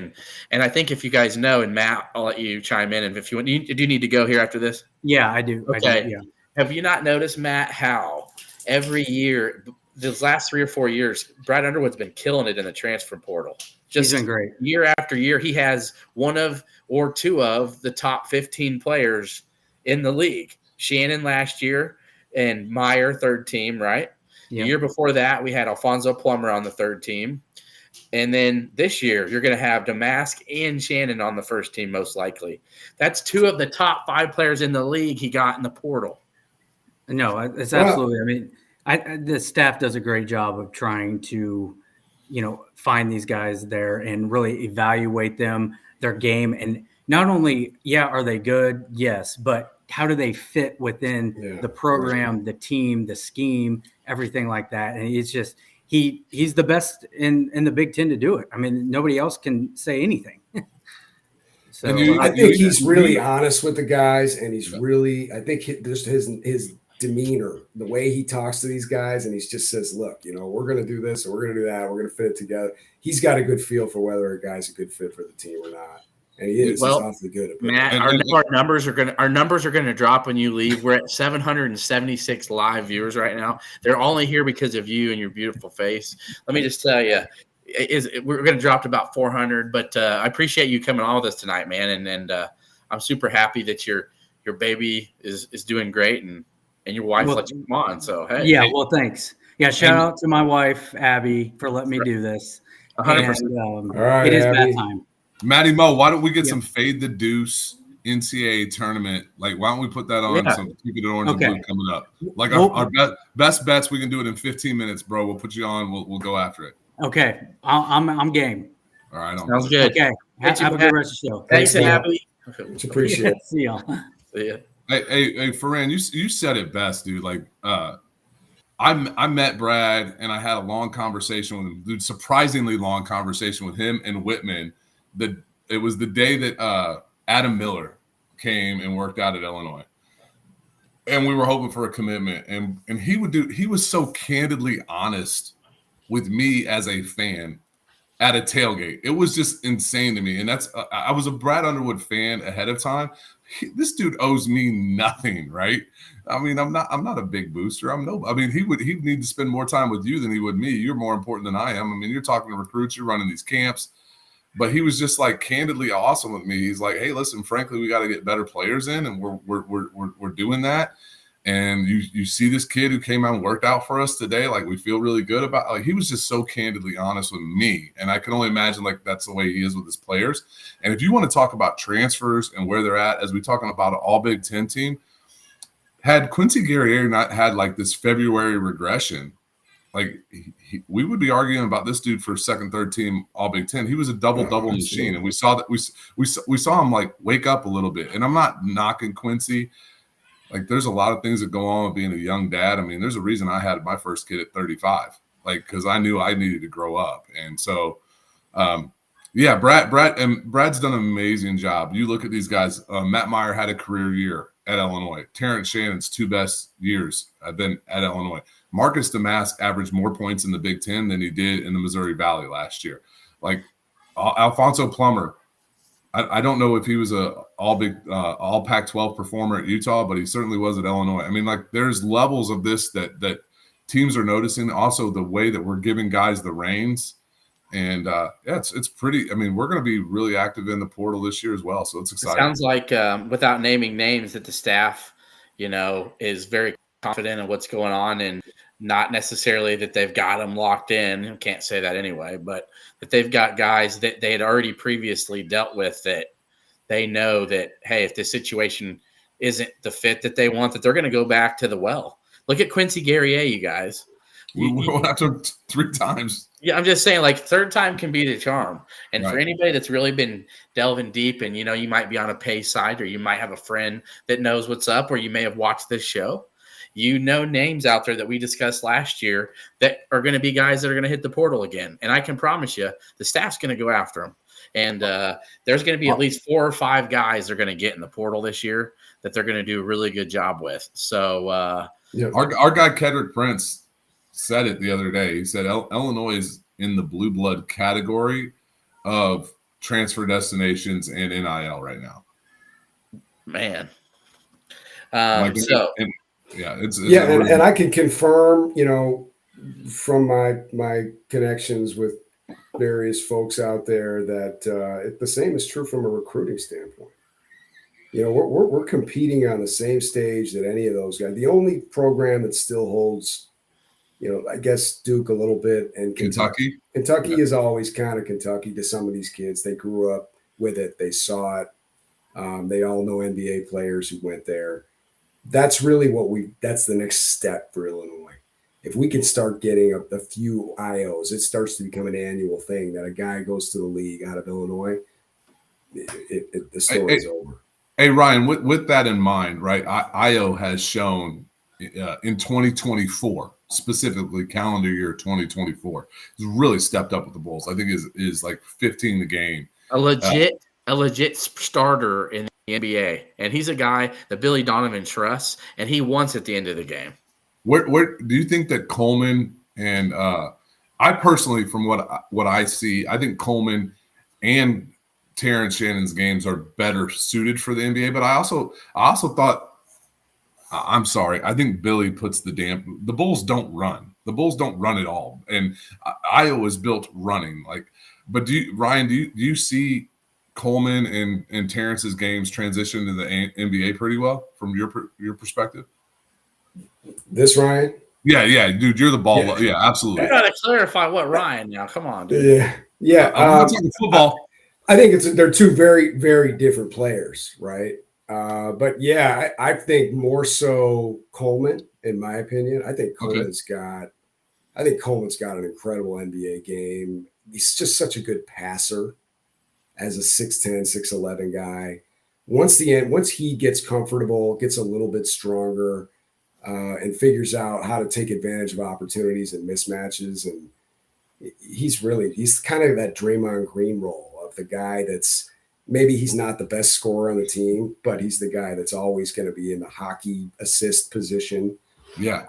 And I think if you guys know, and Matt, I'll let you chime in. And if you want, do you need to go here after this? Yeah, I do. Okay. I do, yeah. Have you not noticed, Matt, how every year, these last 3 or 4 years, Brad Underwood's been killing it in the transfer portal? He's been great. Year after year, he has one of or 2 of the top 15 players in the league. Shannon last year and Meyer, 3rd team, right? Yeah. The year before that, we had Alfonso Plummer on the 3rd team. And then this year, you're going to have Domatsk and Shannon on the 1st team, most likely. That's 2 of the top 5 players in the league he got in the portal. No, it's absolutely. I mean, the staff does a great job of trying to, find these guys there and really evaluate them, their game. And not only, are they good? Yes. But how do they fit within the program, the team, the scheme, everything like that? And it's just, he's the best in the Big Ten to do it. I mean, nobody else can say anything. So I think he's really honest with the guys, and he's really, I think just his demeanor, the way he talks to these guys, and he just says, look, we're going to do this or we're going to do that. We're going to fit it together. He's got a good feel for whether a guy's a good fit for the team or not. And he is. Well, he's awfully good at it. Matt, our numbers are going to drop when you leave. We're at 776 live viewers right now. They're only here because of you and your beautiful face. Let me just tell you, we're going to drop to about 400. But I appreciate you coming on with us tonight, man. And I'm super happy that your baby is doing great and your wife let you come on. So hey, well, thanks. Yeah, shout out to my wife Abby for letting me do this. 100%. All right, it is Abby. that time. Matty Mo, why don't we get some Fade the Deuce NCAA tournament? Like, why don't we put that on some Keepin Orange and Blue coming up? Like our best bets, we can do it in 15 minutes, bro. We'll put you on. We'll go after it. Okay, I'm game. All right, sounds good. Okay, have a good rest of the show. Thanks, Abby. Much appreciated. See y'all. See ya. Hey, Ferran, you said it best, dude. Like, I met Brad and I had a long conversation with him, dude. Surprisingly long conversation with him and Whitman. It was the day that Adam Miller came and worked out at Illinois, and we were hoping for a commitment. And he was so candidly honest with me as a fan at a tailgate. It was just insane to me. And I was a Brad Underwood fan ahead of time. This dude owes me nothing, right? I mean, I'm not a big booster. He'd need to spend more time with you than he would me. You're more important than I am. I mean, you're talking to recruits, you're running these camps. But he was just like candidly awesome with me. He's like, hey, listen, frankly, we got to get better players in, and we're doing that. And you see this kid who came out and worked out for us today, like we feel really good about. Like, he was just so candidly honest with me, and I can only imagine like that's the way he is with his players. And if you want to talk about transfers and where they're at, as we're talking about an all Big Ten team, had Quincy Guerriere not had like this February regression, like we would be arguing about this dude for second, third team all Big Ten. He was a double machine, and we saw that we saw him like wake up a little bit. And I'm not knocking Quincy. Like, there's a lot of things that go on with being a young dad. I mean, there's a reason I had my first kid at 35, like, because I knew I needed to grow up. And so Yeah, Brad's done an amazing job. You look at these guys. Matt Meyer had a career year at Illinois. Terrence Shannon's 2 best years have been at Illinois. Marcus Damask averaged more points in the Big Ten than he did in the Missouri Valley last year. Like Alfonso Plummer, I don't know if he was a all Pac-12 performer at Utah, but he certainly was at Illinois. I mean, like there's levels of this that teams are noticing. Also, the way that we're giving guys the reins. And it's pretty. I mean, we're going to be really active in the portal this year as well, so it's exciting. It sounds like, without naming names, that the staff, is very confident in what's going on, and not necessarily that they've got them locked in. Can't say that anyway, but that they've got guys that they had already previously dealt with that they know that, hey, if this situation isn't the fit that they want, that they're going to go back to the well. Look at Quincy Guerrier, you guys. We went after him 3 times. Yeah, I'm just saying, like, third time can be the charm. And Right. For anybody that's really been delving deep, and, you might be on a pay side, or you might have a friend that knows what's up, or you may have watched this show, names out there that we discussed last year that are going to be guys that are going to hit the portal again. And I can promise you the staff's going to go after them. And there's going to be at least 4 or 5 guys they're going to get in the portal this year that they're going to do a really good job with. So Our guy Kedrick Prince said it the other day. He said Illinois is in the blue blood category of transfer destinations and NIL right now. Man. It's and I can confirm, from my connections with various folks out there that the same is true from a recruiting standpoint. We're competing on the same stage that any of those guys. The only program that still holds, I guess Duke a little bit, and Kentucky. Kentucky is always kind of Kentucky to some of these kids. They grew up with it. They saw it. They all know NBA players who went there. That's really that's the next step for Illinois. If we can start getting a few IOs, it starts to become an annual thing that a guy goes to the league out of Illinois, the story's over. Hey, Ryan, with that in mind, right, IO has shown in 2024, specifically calendar year 2024, has really stepped up with the Bulls. I think is like 15 a game. A legit starter in the NBA. And he's a guy that Billy Donovan trusts, and he wants at the end of the game. Where do you think that Coleman and I personally, from what I see, I think Coleman and Terrence Shannon's games are better suited for the NBA, but I also thought, I'm sorry, I think Billy puts the Bulls don't run. The Bulls don't run at all. And Iowa is built running. But do you see Coleman and Terrence's games transition to the NBA pretty well from your perspective? This Ryan? Yeah, dude, you're the ball. Yeah, absolutely. You got to clarify what Ryan now. Come on, dude. Yeah. I'm not talking football. I think they're 2 very, very different players, right? But yeah, I think more so Coleman, in my opinion. I think Coleman's got an incredible NBA game. He's just such a good passer as a 6'10", 6'11" guy. Once he gets comfortable, gets a little bit stronger, and figures out how to take advantage of opportunities and mismatches, and he's kind of that Draymond Green role of the guy that's maybe he's not the best scorer on the team, but he's the guy that's always going to be in the hockey assist position. Yeah.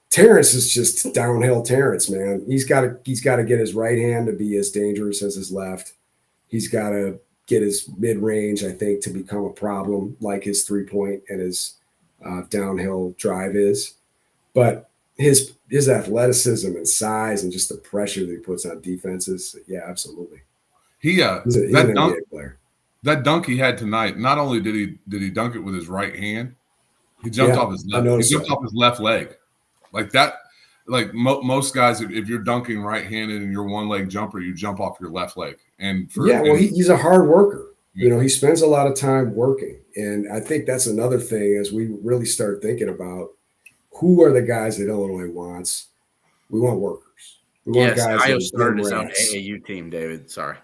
Terrence is just downhill Terrence, man. He's got to get his right hand to be as dangerous as his left. He's got to get his mid-range, I think, to become a problem like his 3-point and his downhill drive is. But his athleticism and size and just the pressure that he puts on defenses, yeah, absolutely. He's an NBA player. That dunk he had tonight, not only did he dunk it with his right hand, he jumped off his left leg. Like that, like most guys, if you're dunking right-handed and you're one-leg jumper, you jump off your left leg. He's a hard worker. He spends a lot of time working. And I think that's another thing as we really start thinking about who are the guys that Illinois wants. We want workers. We want guys Iowa started his own AAU team, David. Sorry.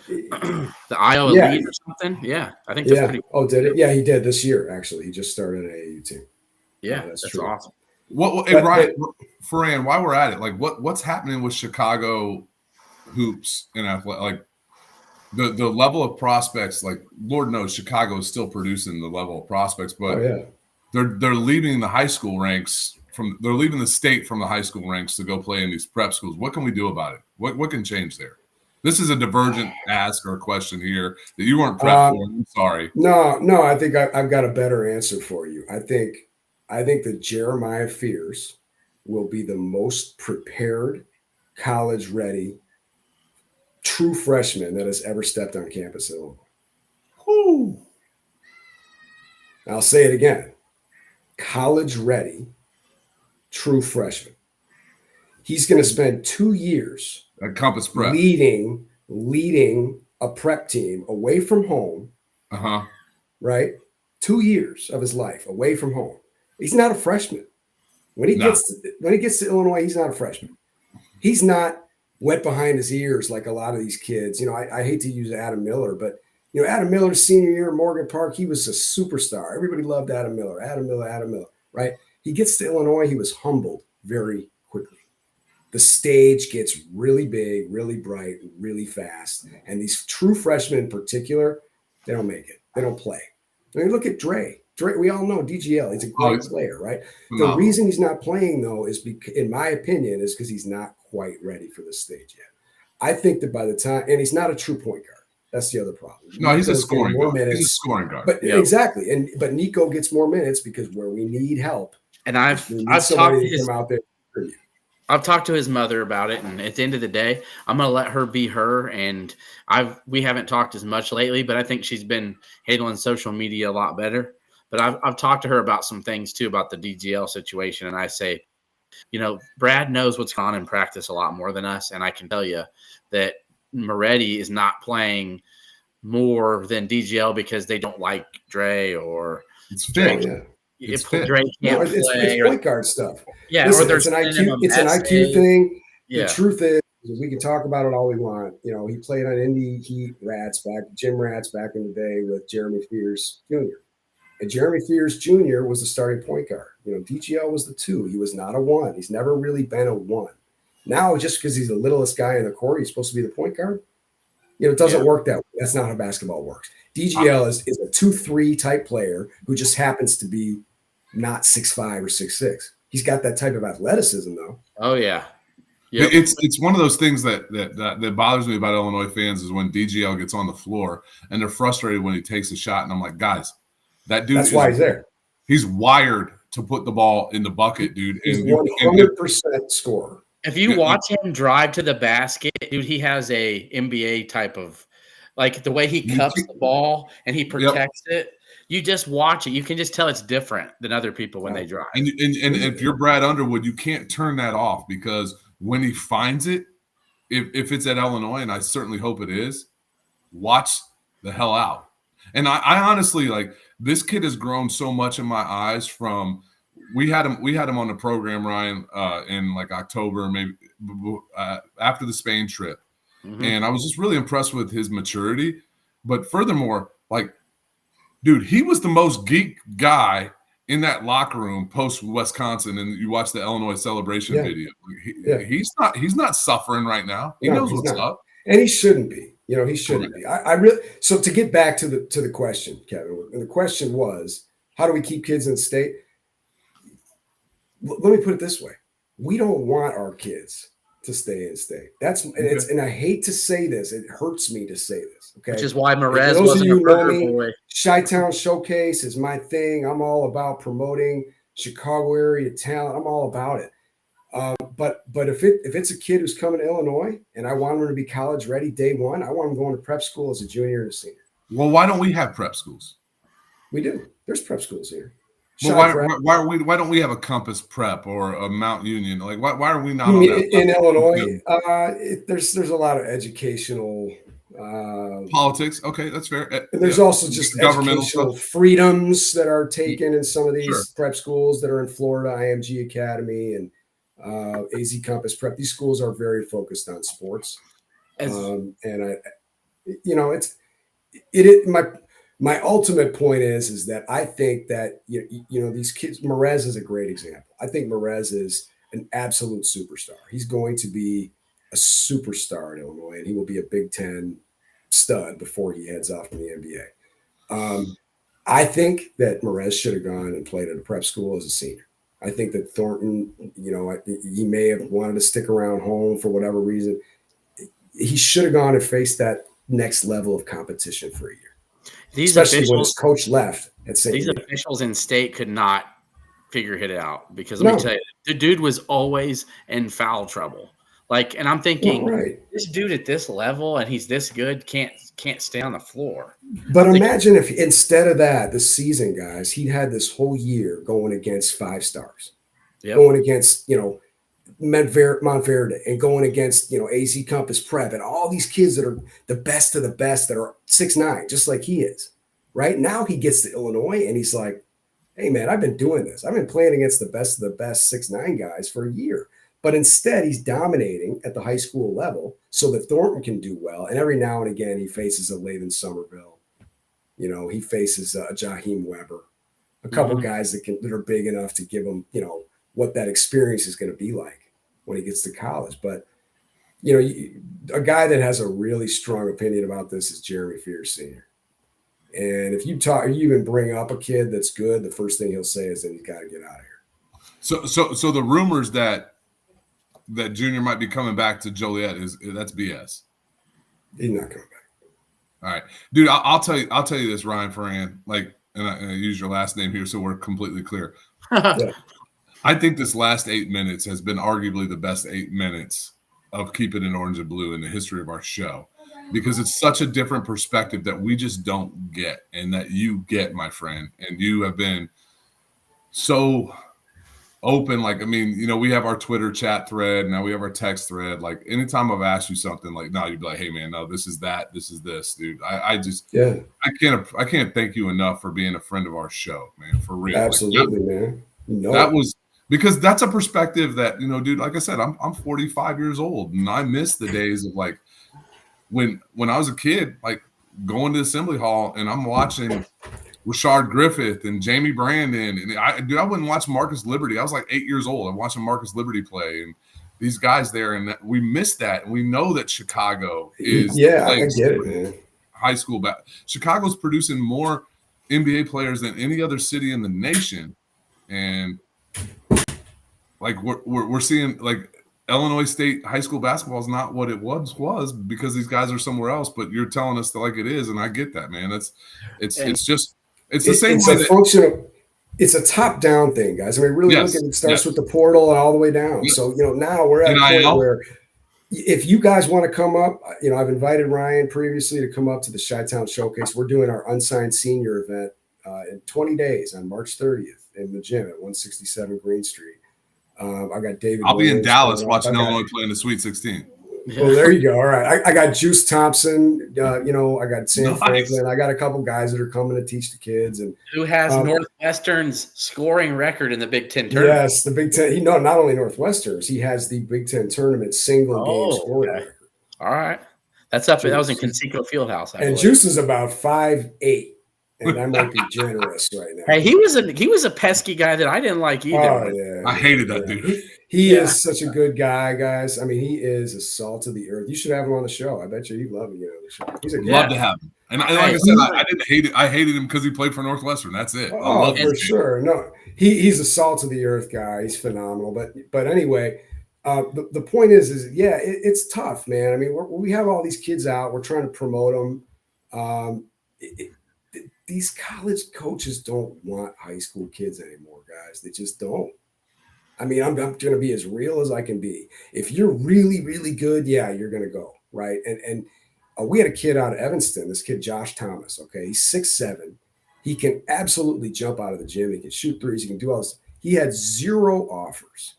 The Iowa Elite or something? Yeah, I think that's pretty cool. Oh, did it? Yeah, he did this year, actually. He just started an AAU team. Yeah, that's true. Awesome. Ryan, Ferran, while we're at it, like what's happening with Chicago hoops and athletic? Like, the level of prospects, like Lord knows Chicago is still producing the level of prospects, but they're leaving the high school ranks they're leaving the state from the high school ranks to go play in these prep schools. What can we do about it? What can change there? This is a divergent ask or question here that you weren't prepped for. I'm sorry. No, I think I've got a better answer for you. I think that Jeremiah Fears will be the most prepared, college-ready, true freshman that has ever stepped on campus at Illinois. Whew. I'll say it again. College-ready, true freshman. He's going to spend 2 years at Compass Prep leading a prep team away from home. Right? 2 years of his life away from home. He's not a freshman. When he gets to Illinois, he's not a freshman. He's not wet behind his ears like a lot of these kids. I hate to use Adam Miller, but Adam Miller's senior year at Morgan Park, he was a superstar. Everybody loved Adam Miller, right? He gets to Illinois, he was humbled very quickly. The stage gets really big, really bright, really fast. And these true freshmen in particular, they don't make it. They don't play. I mean, look at Dre. We all know DGL. He's a great player, right? The reason he's not playing, though, is because, in my opinion, is because he's not quite ready for the stage yet. I think that by the time, and he's not a true point guard. That's the other problem. No, he's a scoring guard. He's a scoring guard. But exactly, but Nico gets more minutes because where we need help, and I've talked to come out there. I've talked to his mother about it, and at the end of the day, I'm going to let her be her. And we haven't talked as much lately, but I think she's been handling social media a lot better. But I've talked to her about some things too about the DGL situation, and I say, Brad knows what's going on in practice a lot more than us, and I can tell you that Moretti is not playing more than DGL because they don't like Dre or it's fit. If Dre can't play, it's point guard stuff. Yeah, listen, it's an IQ thing. Yeah. The truth is, we can talk about it all we want. He played on Indy Heat Jim Rats back in the day with Jeremy Fears Jr. And Jeremy Fears Jr. was the starting point guard. DGL was the 2. He was not a 1. He's never really been a 1. Now, just because he's the littlest guy in the court, he's supposed to be the point guard. It doesn't work that way. That's not how basketball works. DGL is a 2-3 type player who just happens to be not 6'5" or 6'6". He's got that type of athleticism, though. Oh yeah, it's one of those things that bothers me about Illinois fans is when DGL gets on the floor and they're frustrated when he takes a shot, and I'm like, guys, that dude. That's why he's there. He's wired to put the ball in the bucket, dude. He's 100% scorer. If you watch him drive to the basket, dude, he has a NBA type of, like, the way he cups the ball and he protects it. You just watch it. You can just tell it's different than other people when they drive. And if you're Brad Underwood, you can't turn that off, because when he finds it, if it's at Illinois, and I certainly hope it is, watch the hell out. And I honestly, like, this kid has grown so much in my eyes from we had him on the program, Ryan, in like October, maybe after the Spain trip. Mm-hmm. And I was just really impressed with his maturity. But furthermore, like, dude, he was the most geek guy in that locker room post Wisconsin, and you watch the Illinois celebration video. He's not suffering right now. He knows what's up, and he shouldn't be. He shouldn't be. I really. So to get back to the question, Kevin, and the question was, how do we keep kids in state? Let me put it this way: we don't want our kids to stay in state. And I hate to say this. It hurts me to say this. Okay, which is why Merez wasn't a burger boy. Chi-Town Showcase is my thing. I'm all about promoting Chicago area talent. I'm all about it. But if it's a kid who's coming to Illinois and I want him to be college ready day one, I want him going to prep school as a junior and a senior. Well, why don't we have prep schools? We do. There's prep schools here. Well, why don't we have a Compass Prep or a Mount Union? Like, why are we not in Illinois? There's a lot of educational politics. Okay, that's fair. There's also just educational freedoms that are taken in some of these prep schools that are in Florida, IMG Academy and AZ Compass Prep. These schools are very focused on sports, My ultimate point is that I think that these kids. Merez is a great example. I think Merez is an absolute superstar. He's going to be a superstar in Illinois, and he will be a Big Ten stud before he heads off to the NBA. I think that Merez should have gone and played at a prep school as a senior. I think that Thornton, he may have wanted to stick around home for whatever reason. He should have gone and faced that next level of competition for a year. Especially when his coach left at St. These officials in state could not figure it out because let me tell you, the dude was always in foul trouble. And I'm thinking, this dude at this level and he's this good can't stay on the floor. But imagine if instead of that, this season, guys, he had this whole year going against 5 stars, going against Montverde, and going against AZ Compass Prep and all these kids that are the best of the best that are 6'9", just like he is. Right now, he gets to Illinois and he's like, "Hey man, I've been doing this. I've been playing against the best of the best 6'9" guys for a year." But instead, he's dominating at the high school level so that Thornton can do well. And every now and again, he faces a Laven Somerville. He faces a Jaheim Weber, a couple guys that are big enough to give him, what that experience is going to be like when he gets to college. But, a guy that has a really strong opinion about this is Jeremy Fears Sr. And if you even bring up a kid that's good, the first thing he'll say is that he's got to get out of here. So the rumors that Junior might be coming back to Joliet that's BS. He's not coming back. All right, dude. I'll tell you this, Ryan Ferran. And I use your last name here, so we're completely clear. Yeah. I think this last 8 minutes has been arguably the best 8 minutes of Keepin in Orange and Blue in the history of our show, because it's such a different perspective that we just don't get, and that you get, my friend, and you have been so open. We have our Twitter chat thread. Now we have our text thread. Anytime I've asked you something, no, you'd be like, "Hey man, no, this is that. This is this, dude." I can't thank you enough for being a friend of our show, man, for real. Absolutely, man. That was because that's a perspective that, dude, like I said, I'm 45 years old and I miss the days of when I was a kid, going to Assembly Hall and I'm watching Rashard Griffith and Jamie Brandon. And I wouldn't watch Marcus Liberty. I was 8 years old. I'm watching Marcus Liberty play and these guys there. And we miss that. And we know that Chicago is I get it, man. High school. Chicago's producing more NBA players than any other city in the nation. And we're seeing Illinois State high school basketball is not what it was because these guys are somewhere else, but you're telling us that it is. And I get that, man. It's the same way. It's a top-down thing, guys. I mean, really look at it starts with the portal and all the way down. Yeah. So, now we're at a point where if you guys want to come up, I've invited Ryan previously to come up to the Chi-Town Showcase. We're doing our unsigned senior event in 20 days on March 30th in the gym at 167 Green Street. I got David. I'll be in Dallas watching Illinois play in the Sweet 16. Well, there you go. All right. I got Juice Thompson. I got Sam Franklin. I got a couple guys that are coming to teach the kids. And who has Northwestern's scoring record in the Big Ten tournament? Yes, the Big Ten. Not only Northwestern's, he has the Big Ten tournament single game scoring record. All right. That's up. Juice. That was in Conseco Fieldhouse. And Juice is about 5'8". And I might be generous right now. Hey, he was a pesky guy that I didn't like either. Oh, yeah, I hated that dude. He is such a good guy, guys. I mean, he is a salt of the earth. You should have him on the show. I bet you'd love him on the show. He's love to have him. And like I said, I didn't hate it. I hated him because he played for Northwestern. That's it. Oh, for sure. No, he's a salt of the earth guy. He's phenomenal. But anyway, the point is it's tough, man. I mean, we have all these kids out. We're trying to promote them. These college coaches don't want high school kids anymore, guys. They just don't. I mean, I'm going to be as real as I can be. If you're really, really good, you're going to go, right? And we had a kid out of Evanston, this kid, Josh Thomas, okay? He's 6'7". He can absolutely jump out of the gym. He can shoot threes. He can do all this. He had 0 offers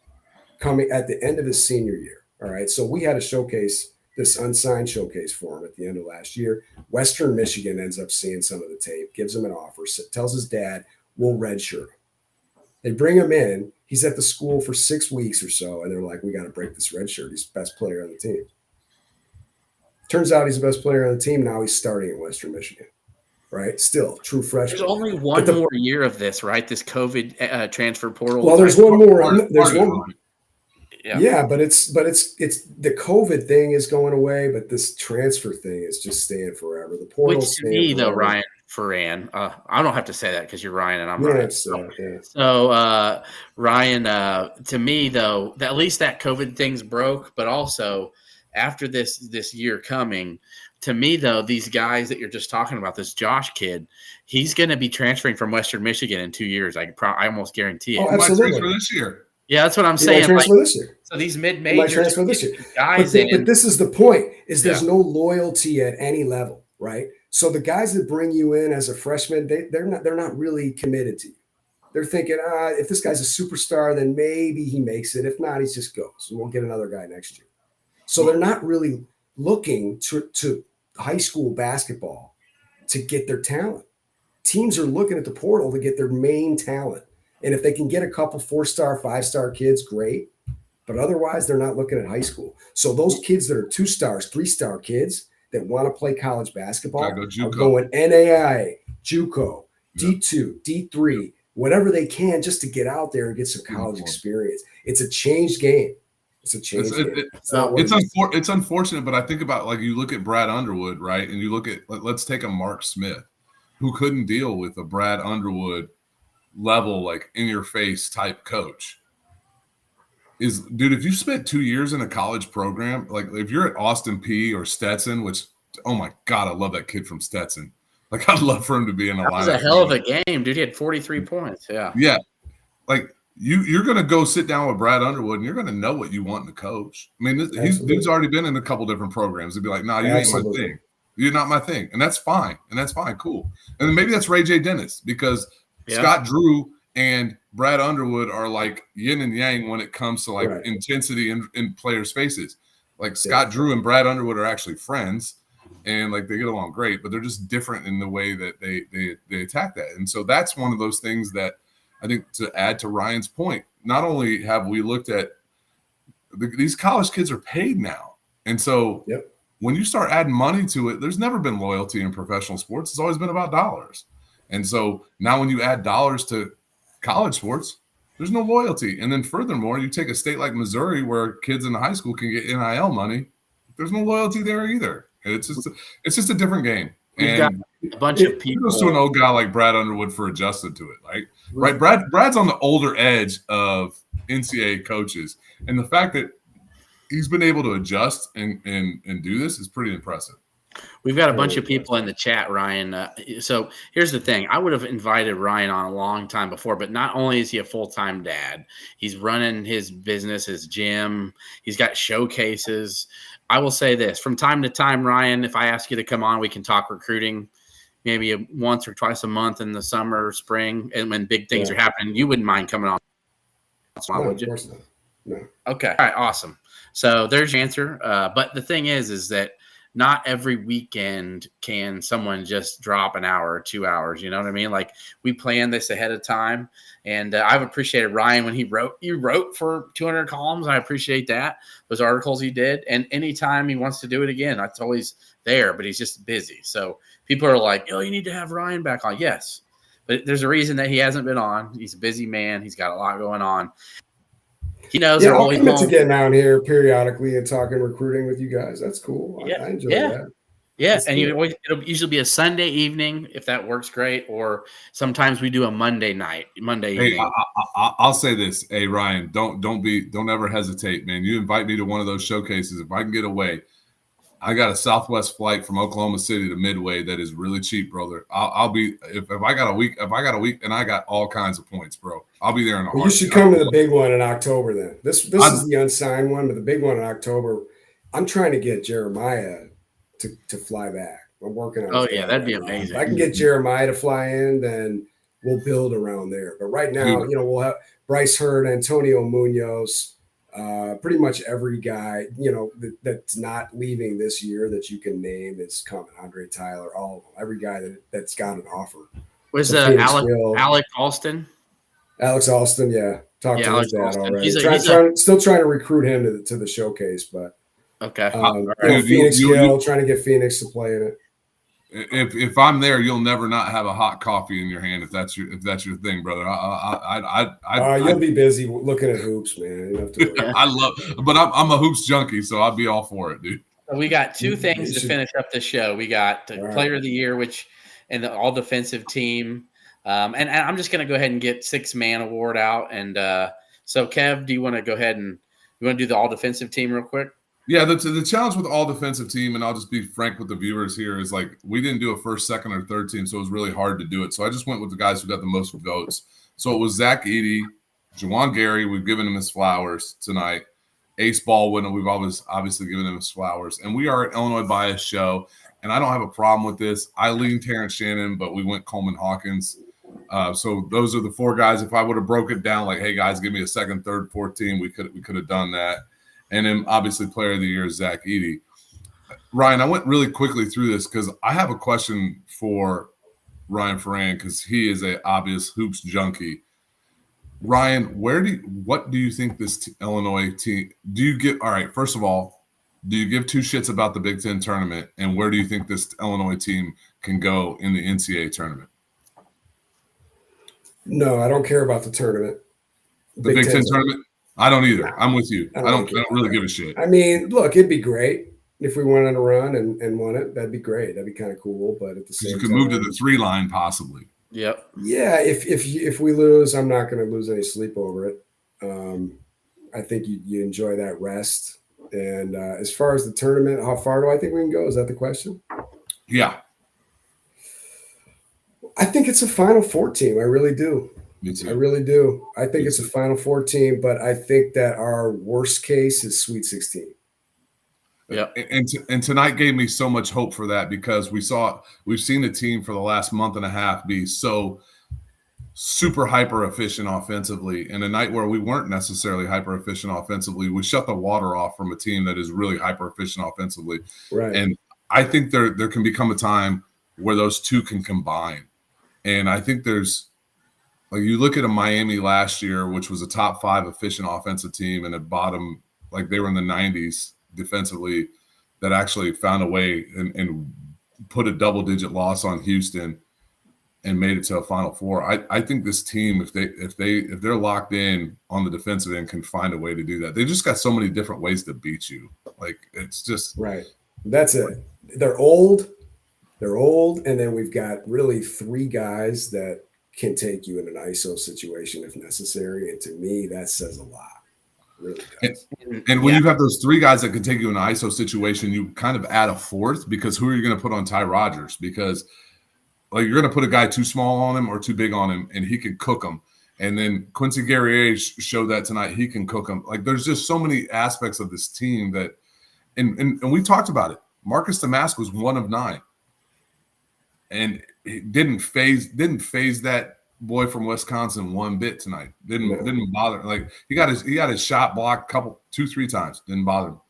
coming at the end of his senior year, all right? So we had a showcase, this unsigned showcase for him at the end of last year. Western Michigan ends up seeing some of the tape, gives him an offer, tells his dad, we'll redshirt him. They bring him in. He's at the school for 6 weeks or so, and they're like, we got to break this red shirt. He's the best player on the team. Turns out he's the best player on the team. Now he's starting at Western Michigan, right? Still, true freshman. There's only one more year of this, right? This COVID transfer portal. Well, there's one more. There's one. Yeah, but it's the COVID thing is going away, but this transfer thing is just staying forever. The portal's Which to staying me, though, forever. Ryan, I don't have to say that because you're Ryan and I'm You don't Ryan. have to say that, yeah. So, Ryan, to me, though, at least that COVID thing's broke, but also after this year coming, to me, though, these guys that you're just talking about, this Josh kid, he's going to be transferring from Western Michigan in 2 years. I almost guarantee it. Oh, He might absolutely. transfer this year. Yeah, that's what I'm He might saying. transfer this year. So these He might mid-majors transfer this year. guys But this is the point: is there's Yeah. no loyalty at any level, right? So the guys that bring you in as a freshman, they're not really committed to you. They're thinking, if this guy's a superstar, then maybe he makes it. If not, he just goes, and we'll get another guy next year. So they're not really looking to high school basketball to get their talent. Teams are looking at the portal to get their main talent. And if they can get a couple 4-star, 5-star kids, great. But otherwise, they're not looking at high school. So those kids that are 2-stars, 3-star kids that want to play college basketball are going NAIA, JUCO, D2, D3, whatever they can just to get out there and get some college experience. It's a changed game. It's a changed game. It's unfortunate, but I think about, like, you look at Brad Underwood, right? And you look at, let's take a Mark Smith who couldn't deal with a Brad Underwood level, like, in your face type coach. Dude, if you spent 2 years in a college program, like if you're at Austin P or Stetson, which, oh my God, I love that kid from Stetson. Like, I'd love for him to be in a lineup. That was a hell of a game, dude. He had 43 points. Yeah. Yeah. Like, you're going to go sit down with Brad Underwood and you're going to know what you want in the coach. I mean, dude's already been in a couple different programs. They'd be like, nah, you ain't my thing. You're not my thing. And that's fine. Cool. And then maybe that's Ray J. Dennis, because Scott Drew and Brad Underwood are like yin and yang when it comes to, like, intensity in players' faces. Like, Scott Drew and Brad Underwood are actually friends, and, like, they get along great, but they're just different in the way that they attack that. And so that's one of those things that I think, to add to Ryan's point, not only have we looked at these college kids are paid now. And so when you start adding money to it, there's never been loyalty in professional sports. It's always been about dollars. And so now when you add dollars to college sports, there's no loyalty. And then furthermore, you take a state like Missouri where kids in the high school can get NIL money. There's no loyalty there either. It's just a different game. We've got a bunch of people. Kudos to an old guy like Brad Underwood for adjusting to it. Right? Brad's on the older edge of NCAA coaches. And the fact that he's been able to adjust and do this is pretty impressive. We've got a bunch of people in the chat, Ryan. So here's the thing. I would have invited Ryan on a long time before, but not only is he a full-time dad, he's running his business, his gym. He's got showcases. I will say this. From time to time, Ryan, if I ask you to come on, we can talk recruiting maybe once or twice a month in the summer or spring, and when big things are happening. You wouldn't mind coming on, would you? Of course not. No. Okay. All right. Awesome. So there's your answer. But the thing is that not every weekend can someone just drop an hour or 2 hours. You know what I mean? Like, we planned this ahead of time, and I've appreciated Ryan when he wrote for 200 columns. I appreciate that, those articles he did. And anytime he wants to do it again, that's always there, but he's just busy. So people are like, oh, you need to have Ryan back on. Yes, but there's a reason that he hasn't been on. He's a busy man. He's got a lot going on. He knows I'll commit to getting out here periodically and talking recruiting with you guys. That's cool. I enjoy that. Yeah, and it'll usually be a Sunday evening if that works great, or sometimes we do a Monday evening. I'll say this, hey Ryan, don't ever hesitate, man. You invite me to one of those showcases. If I can get away, I got a Southwest flight from Oklahoma City to Midway that is really cheap, brother. I'll be if I got a week and I got all kinds of points, bro. I'll be there in a heartbeat. You should come to the big one in October then. This is the unsigned one, but the big one in October. I'm trying to get Jeremiah to fly back. I'm working on. Oh yeah, that'd be amazing. If I can get Jeremiah to fly in, then we'll build around there. But right now, we'll have Bryce Hurd, Antonio Munoz. Pretty much every guy, that's not leaving this year that you can name is coming. Andre Tyler, all of them. Every guy that's got an offer. Was Alec Alston? Alex Alston, yeah. Talked to his dad Alston. already. Still trying to recruit him to the showcase, but okay. Phoenix Gill, trying to get Phoenix to play in it. if I'm there, you'll never not have a hot coffee in your hand if that's your thing, brother. You'll be busy looking at hoops, man. You don't have to worry. I love, but I'm a hoops junkie, so I'll be all for it, dude. So we got two things to finish up the show. We got Player of the Year, and the All Defensive Team, and I'm just going to go ahead and get 6-man award out. And so, Kev, do you want to go ahead and you want to do the All Defensive Team real quick? Yeah, the challenge with All Defensive Team, and I'll just be frank with the viewers here, is like we didn't do a first, second, or third team, so it was really hard to do it. So I just went with the guys who got the most votes. So it was Zach Edey, Juwan Gary. We've given him his flowers tonight. Ace Baldwin, we've always obviously given him his flowers. And we are an Illinois bias show, and I don't have a problem with this. I lean Terrence Shannon, but we went Coleman Hawkins. So those are the 4 guys. If I would have broke it down like, hey guys, give me a second, third, fourth team, we could have done that. And then obviously Player of the Year is Zach Edey. Ryan, I went really quickly through this because I have a question for Ryan Ferran because he is an obvious hoops junkie. Ryan, what do you think this Illinois team do you give? All right, first of all, do you give 2 shits about the Big Ten tournament, and where do you think this Illinois team can go in the NCAA tournament? No, I don't care about the tournament. The Big Ten tournament? I don't either. No, I'm with you. I don't really give a shit. I mean, look, it'd be great if we went on a run and won it. That'd be great. That'd be kind of cool. But at the same time, you could move to the 3 line possibly. Yep. Yeah. If we lose, I'm not going to lose any sleep over it. I think you enjoy that rest. And as far as the tournament, how far do I think we can go? Is that the question? Yeah. I think it's a Final Four team. I really do. Me too. I really do. I think it's a Final Four team, but I think that our worst case is Sweet 16. Yeah, and tonight gave me so much hope for that because we've seen the team for the last month and a half be so super hyper efficient offensively. And a night where we weren't necessarily hyper efficient offensively, we shut the water off from a team that is really hyper efficient offensively. Right. And I think there can become a time where those two can combine. And I think there's like you look at a Miami last year, which was a top 5 efficient offensive team and a bottom, like they were in the 90s defensively, that actually found a way and put a double-digit loss on Houston and made it to a Final Four. I think this team, if they're locked in on the defensive end, can find a way to do that. They just got so many different ways to beat you. Like it's just right. That's it. They're old, and then we've got really 3 guys that can take you in an ISO situation if necessary. And to me, that says a lot. Really does. And when you have those 3 guys that can take you in an ISO situation, you kind of add a 4th because who are you going to put on Ty Rodgers? Because like you're going to put a guy too small on him or too big on him, and he can cook them. And then Quincy Guerrier showed that tonight. He can cook them. Like there's just so many aspects of this team that, and we talked about it. Marcus Damask was 1 of 9, and it didn't phase that boy from Wisconsin one bit tonight. Didn't bother. Like he got his shot blocked 2-3 times. Didn't bother him.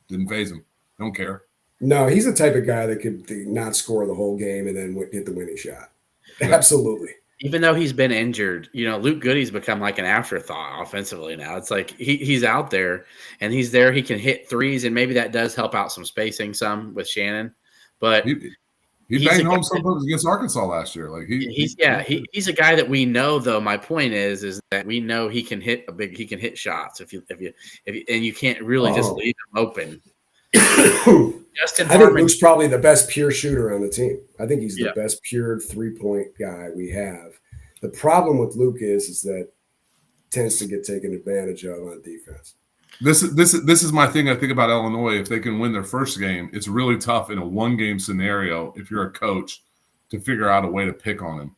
Didn't phase him. Don't care. No, he's the type of guy that could not score the whole game and then hit the winning shot. Yeah. Absolutely. Even though he's been injured, Luke Goody's become like an afterthought offensively now. It's like he's out there and he's there. He can hit threes, and maybe that does help out some spacing some with Shannon. But he banged home sometimes against Arkansas last year. Like he's a guy that we know. Though my point is that we know he can hit shots if you and you can't really just leave him open. I think Luke's probably the best pure shooter on the team. I think he's the best pure 3-point guy we have. The problem with Luke is that tends to get taken advantage of on defense. This is my thing. I think about Illinois. If they can win their first game, it's really tough in a 1-game scenario if you're a coach to figure out a way to pick on them.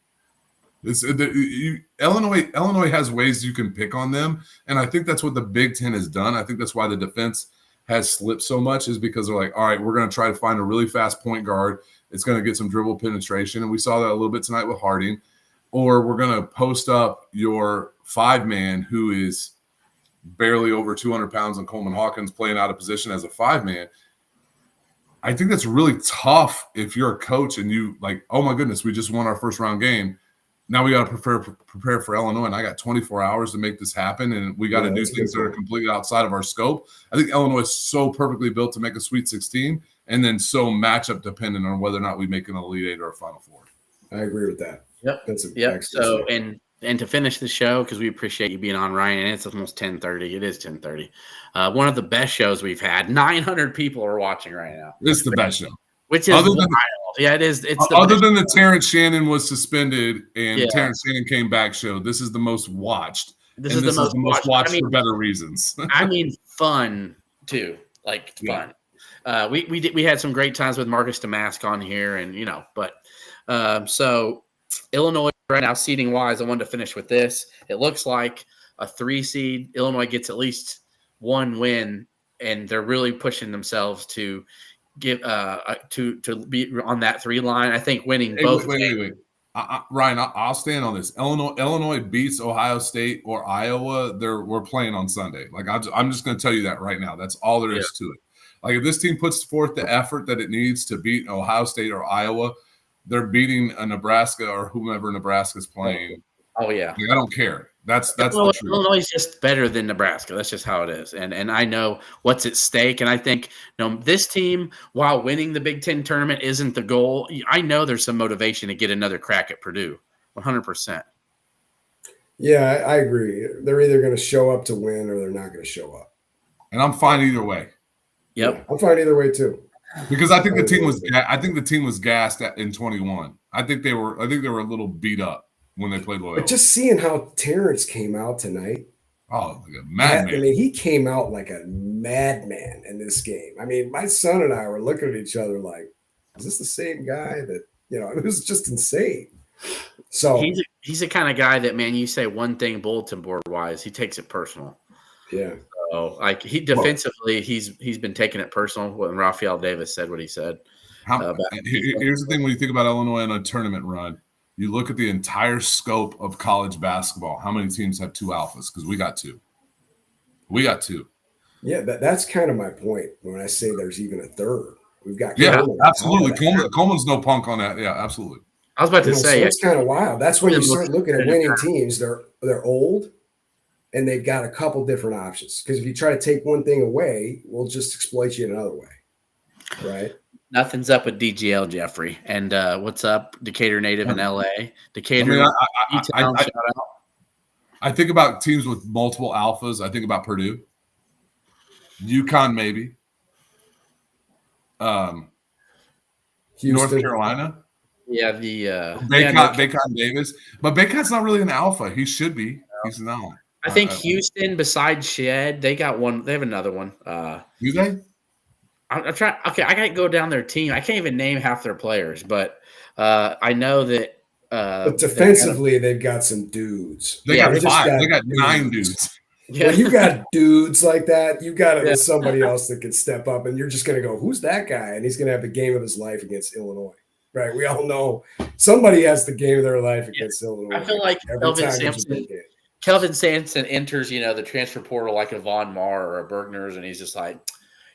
Illinois has ways you can pick on them, and I think that's what the Big Ten has done. I think that's why the defense has slipped so much is because they're like, all right, we're going to try to find a really fast point guard. It's going to get some dribble penetration, and we saw that a little bit tonight with Harding. Or we're going to post up your 5-man who is barely over 200 pounds and Coleman Hawkins playing out of position as a 5-man. I think that's really tough if you're a coach and you like, oh my goodness, we just won our first round game. Now we got to prepare for Illinois, and I got 24 hours to make this happen, and we got to do things that are completely outside of our scope. I think Illinois is so perfectly built to make a Sweet 16, and then so matchup dependent on whether or not we make an Elite Eight or a Final Four. I agree with that. Yep. That's yep. So and to finish the show, because we appreciate you being on, Ryan, and it's almost 10:30. It is 10:30. One of the best shows we've had. 900 people are watching right now. This is the best show. Which is wild. Yeah, it is. It's other than the Terrence Shannon was suspended and Terrence Shannon came back show. This is the most watched. This is the most watched for better reasons. I mean, fun too. Like fun. We had some great times with Marcus Damask on here, and but so Illinois right now, seeding wise, I wanted to finish with this. It looks like a 3 seed. Illinois gets at least one win, and they're really pushing themselves to give to be on that 3 line. I think winning both. Wait. Ryan, I'll stand on this. Illinois beats Ohio State or Iowa. We're playing on Sunday. Like I'm just going to tell you that right now. That's all there is to it. Like if this team puts forth the effort that it needs to beat Ohio State or Iowa, they're beating a Nebraska or whomever Nebraska's playing. Oh yeah, like, I don't care. That's the truth. Illinois is just better than Nebraska. That's just how it is. And I know what's at stake. And I think this team, while winning the Big Ten tournament isn't the goal, I know there's some motivation to get another crack at Purdue. 100%. Yeah, I agree. They're either going to show up to win or they're not going to show up. And I'm fine either way. Yep, yeah, I'm fine either way too. Because I think the team was. I think the team was gassed in 21. I think they were a little beat up when they played Loyola. But just seeing how Terrence came out tonight. Oh, like a madman. I mean, he came out like a madman in this game. I mean, my son and I were looking at each other like, is this the same guy that, it was just insane. So he's the kind of guy that, man, you say one thing bulletin board wise, he takes it personal. Yeah. So like defensively, he's been taking it personal when Rafael Davis said what he said. Here's the thing when you think about Illinois in a tournament run, you look at the entire scope of college basketball. How many teams have 2 alphas? Because we got 2. We got 2. Yeah, that's kind of my point when I say there's even a third. We've got absolutely. Coleman's no punk on that. Yeah, absolutely. I was about to say it's kind of wild. That's when you start looking at winning teams. They're old. And they've got a couple different options. Because if you try to take one thing away, we'll just exploit you in another way. Right? Nothing's up with DGL, Jeffrey. And what's up, Decatur native in LA? Decatur. I think about teams with multiple alphas. I think about Purdue. UConn, maybe. North Carolina. Yeah, the Bacon Davis. But Bacon's not really an alpha. He should be. No. He's not. I think Houston, besides Shed, they got one. They have another one. Do they? I'm trying. Okay, I got to go down their team. I can't even name half their players, but I know that. But defensively, they've got some dudes. They got 5. They got 9 dudes. Yeah. When you got dudes like that, you got somebody else that can step up, and you're just going to go, "Who's that guy?" And he's going to have the game of his life against Illinois. Right? We all know somebody has the game of their life against Illinois. I feel like Kelvin Sampson enters, the transfer portal like a Von Mar or a Bergner's, and he's just like,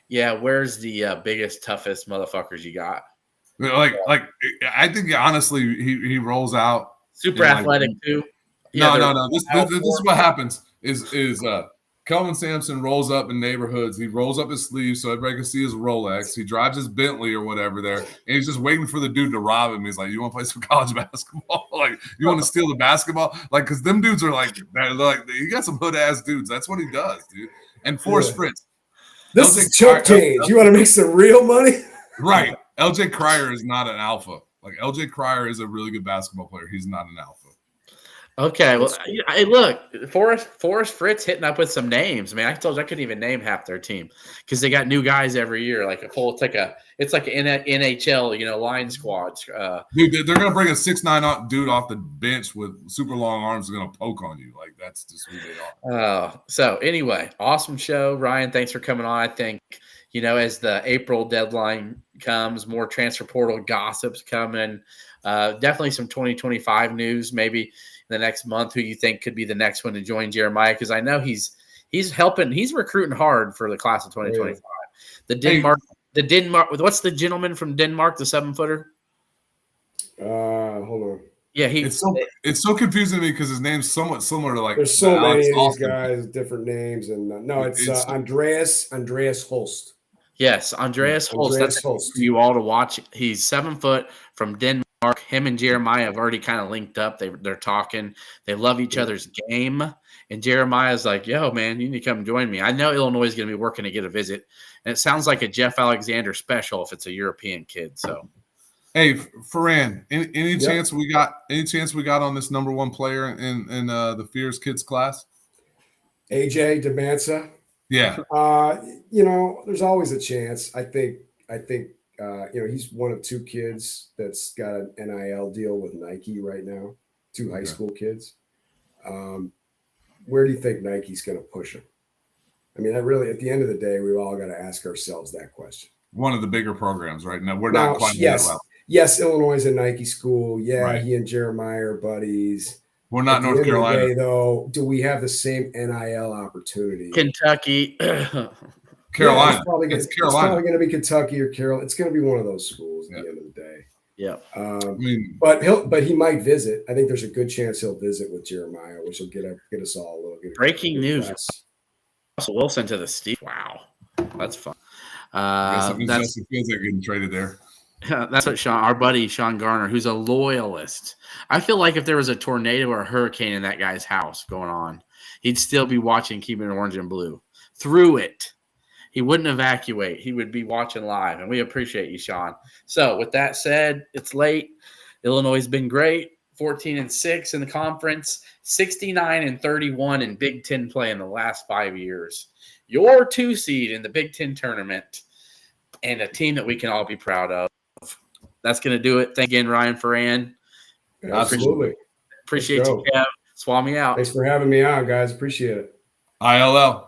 yeah, where's the biggest, toughest motherfuckers you got? Like I think honestly he rolls out super athletic too. No. This is what happens is Kelvin Sampson rolls up in neighborhoods. He rolls up his sleeves so everybody can see his Rolex. He drives his Bentley or whatever there, and he's just waiting for the dude to rob him. He's like, "You want to play some college basketball? Like, you want to steal the basketball? Like, because them dudes are like, you got some hood ass dudes. That's what he does, dude." And Forrest Fritz. This is chump change. You want to make some real money, right? LJ Cryer is not an alpha. Like LJ Cryer is a really good basketball player. He's not an alpha. Okay, well, hey, look, Forrest Fritz hitting up with some names. Man, I told you I couldn't even name half their team because they got new guys every year. Like it's like an NHL, line squad. Dude, they're gonna bring a 6'9" dude off the bench with super long arms. They're gonna poke on you. Like that's just who they are. So anyway, awesome show, Ryan. Thanks for coming on. I think as the April deadline comes, more transfer portal gossips coming. Definitely some 2025 news. Maybe the next month, who you think could be the next one to join Jeremiah? Because I know he's helping. He's recruiting hard for the class of 2025. The Denmark. What's the gentleman from Denmark? The 7-footer. Hold on. Yeah, it's so confusing to me because his name's somewhat similar to like. There's so many of these guys, different names, and no, it's Andreas Holst. Yes, Andreas Holst. Andreas That's Holst. for you all to watch. He's 7 foot from Denmark. Him and Jeremiah have already kind of linked up. They're talking. They love each other's game. And Jeremiah's like, "Yo, man, you need to come join me. I know Illinois is going to be working to get a visit." And it sounds like a Jeff Alexander special if it's a European kid. So, hey, Ferran, any chance we got? Any chance we got on this number 1 player in the Fears Kids class? AJ DeManza. Yeah. There's always a chance. I think he's one of 2 kids that's got an NIL deal with Nike right now, 2 high school kids. Where do you think Nike's going to push him? I mean, that really, at the end of the day, we've all got to ask ourselves that question. One of the bigger programs right now. We're not quite that well. Yes, Illinois is a Nike school. Yeah, right. He and Jeremiah are buddies. We're not North Carolina. Day, though, do we have the same NIL opportunity? Kentucky. Carolina. It's probably going to be Kentucky or Carolina. It's going to be one of those schools at the end of the day. Yeah. But he might visit. I think there's a good chance he'll visit with Jeremiah, which will get us all a little bit. Breaking news: Russell Wilson to the Steelers. Wow, that's fun. That feels like getting traded there. That's what our buddy Sean Garner, who's a loyalist. I feel like if there was a tornado or a hurricane in that guy's house going on, he'd still be watching Keepin Orange and Blue through it. He wouldn't evacuate. He would be watching live, and we appreciate you, Sean. So with that said, it's late. Illinois has been great, 14-6 in the conference, 69-31 in Big Ten play in the last 5 years. Your 2 seed in the Big Ten tournament, and a team that we can all be proud of. That's going to do it. Thank you again, Ryan Ferran. Absolutely. Appreciate you, Kev. Swap me out. Thanks for having me on, guys. Appreciate it. ILL.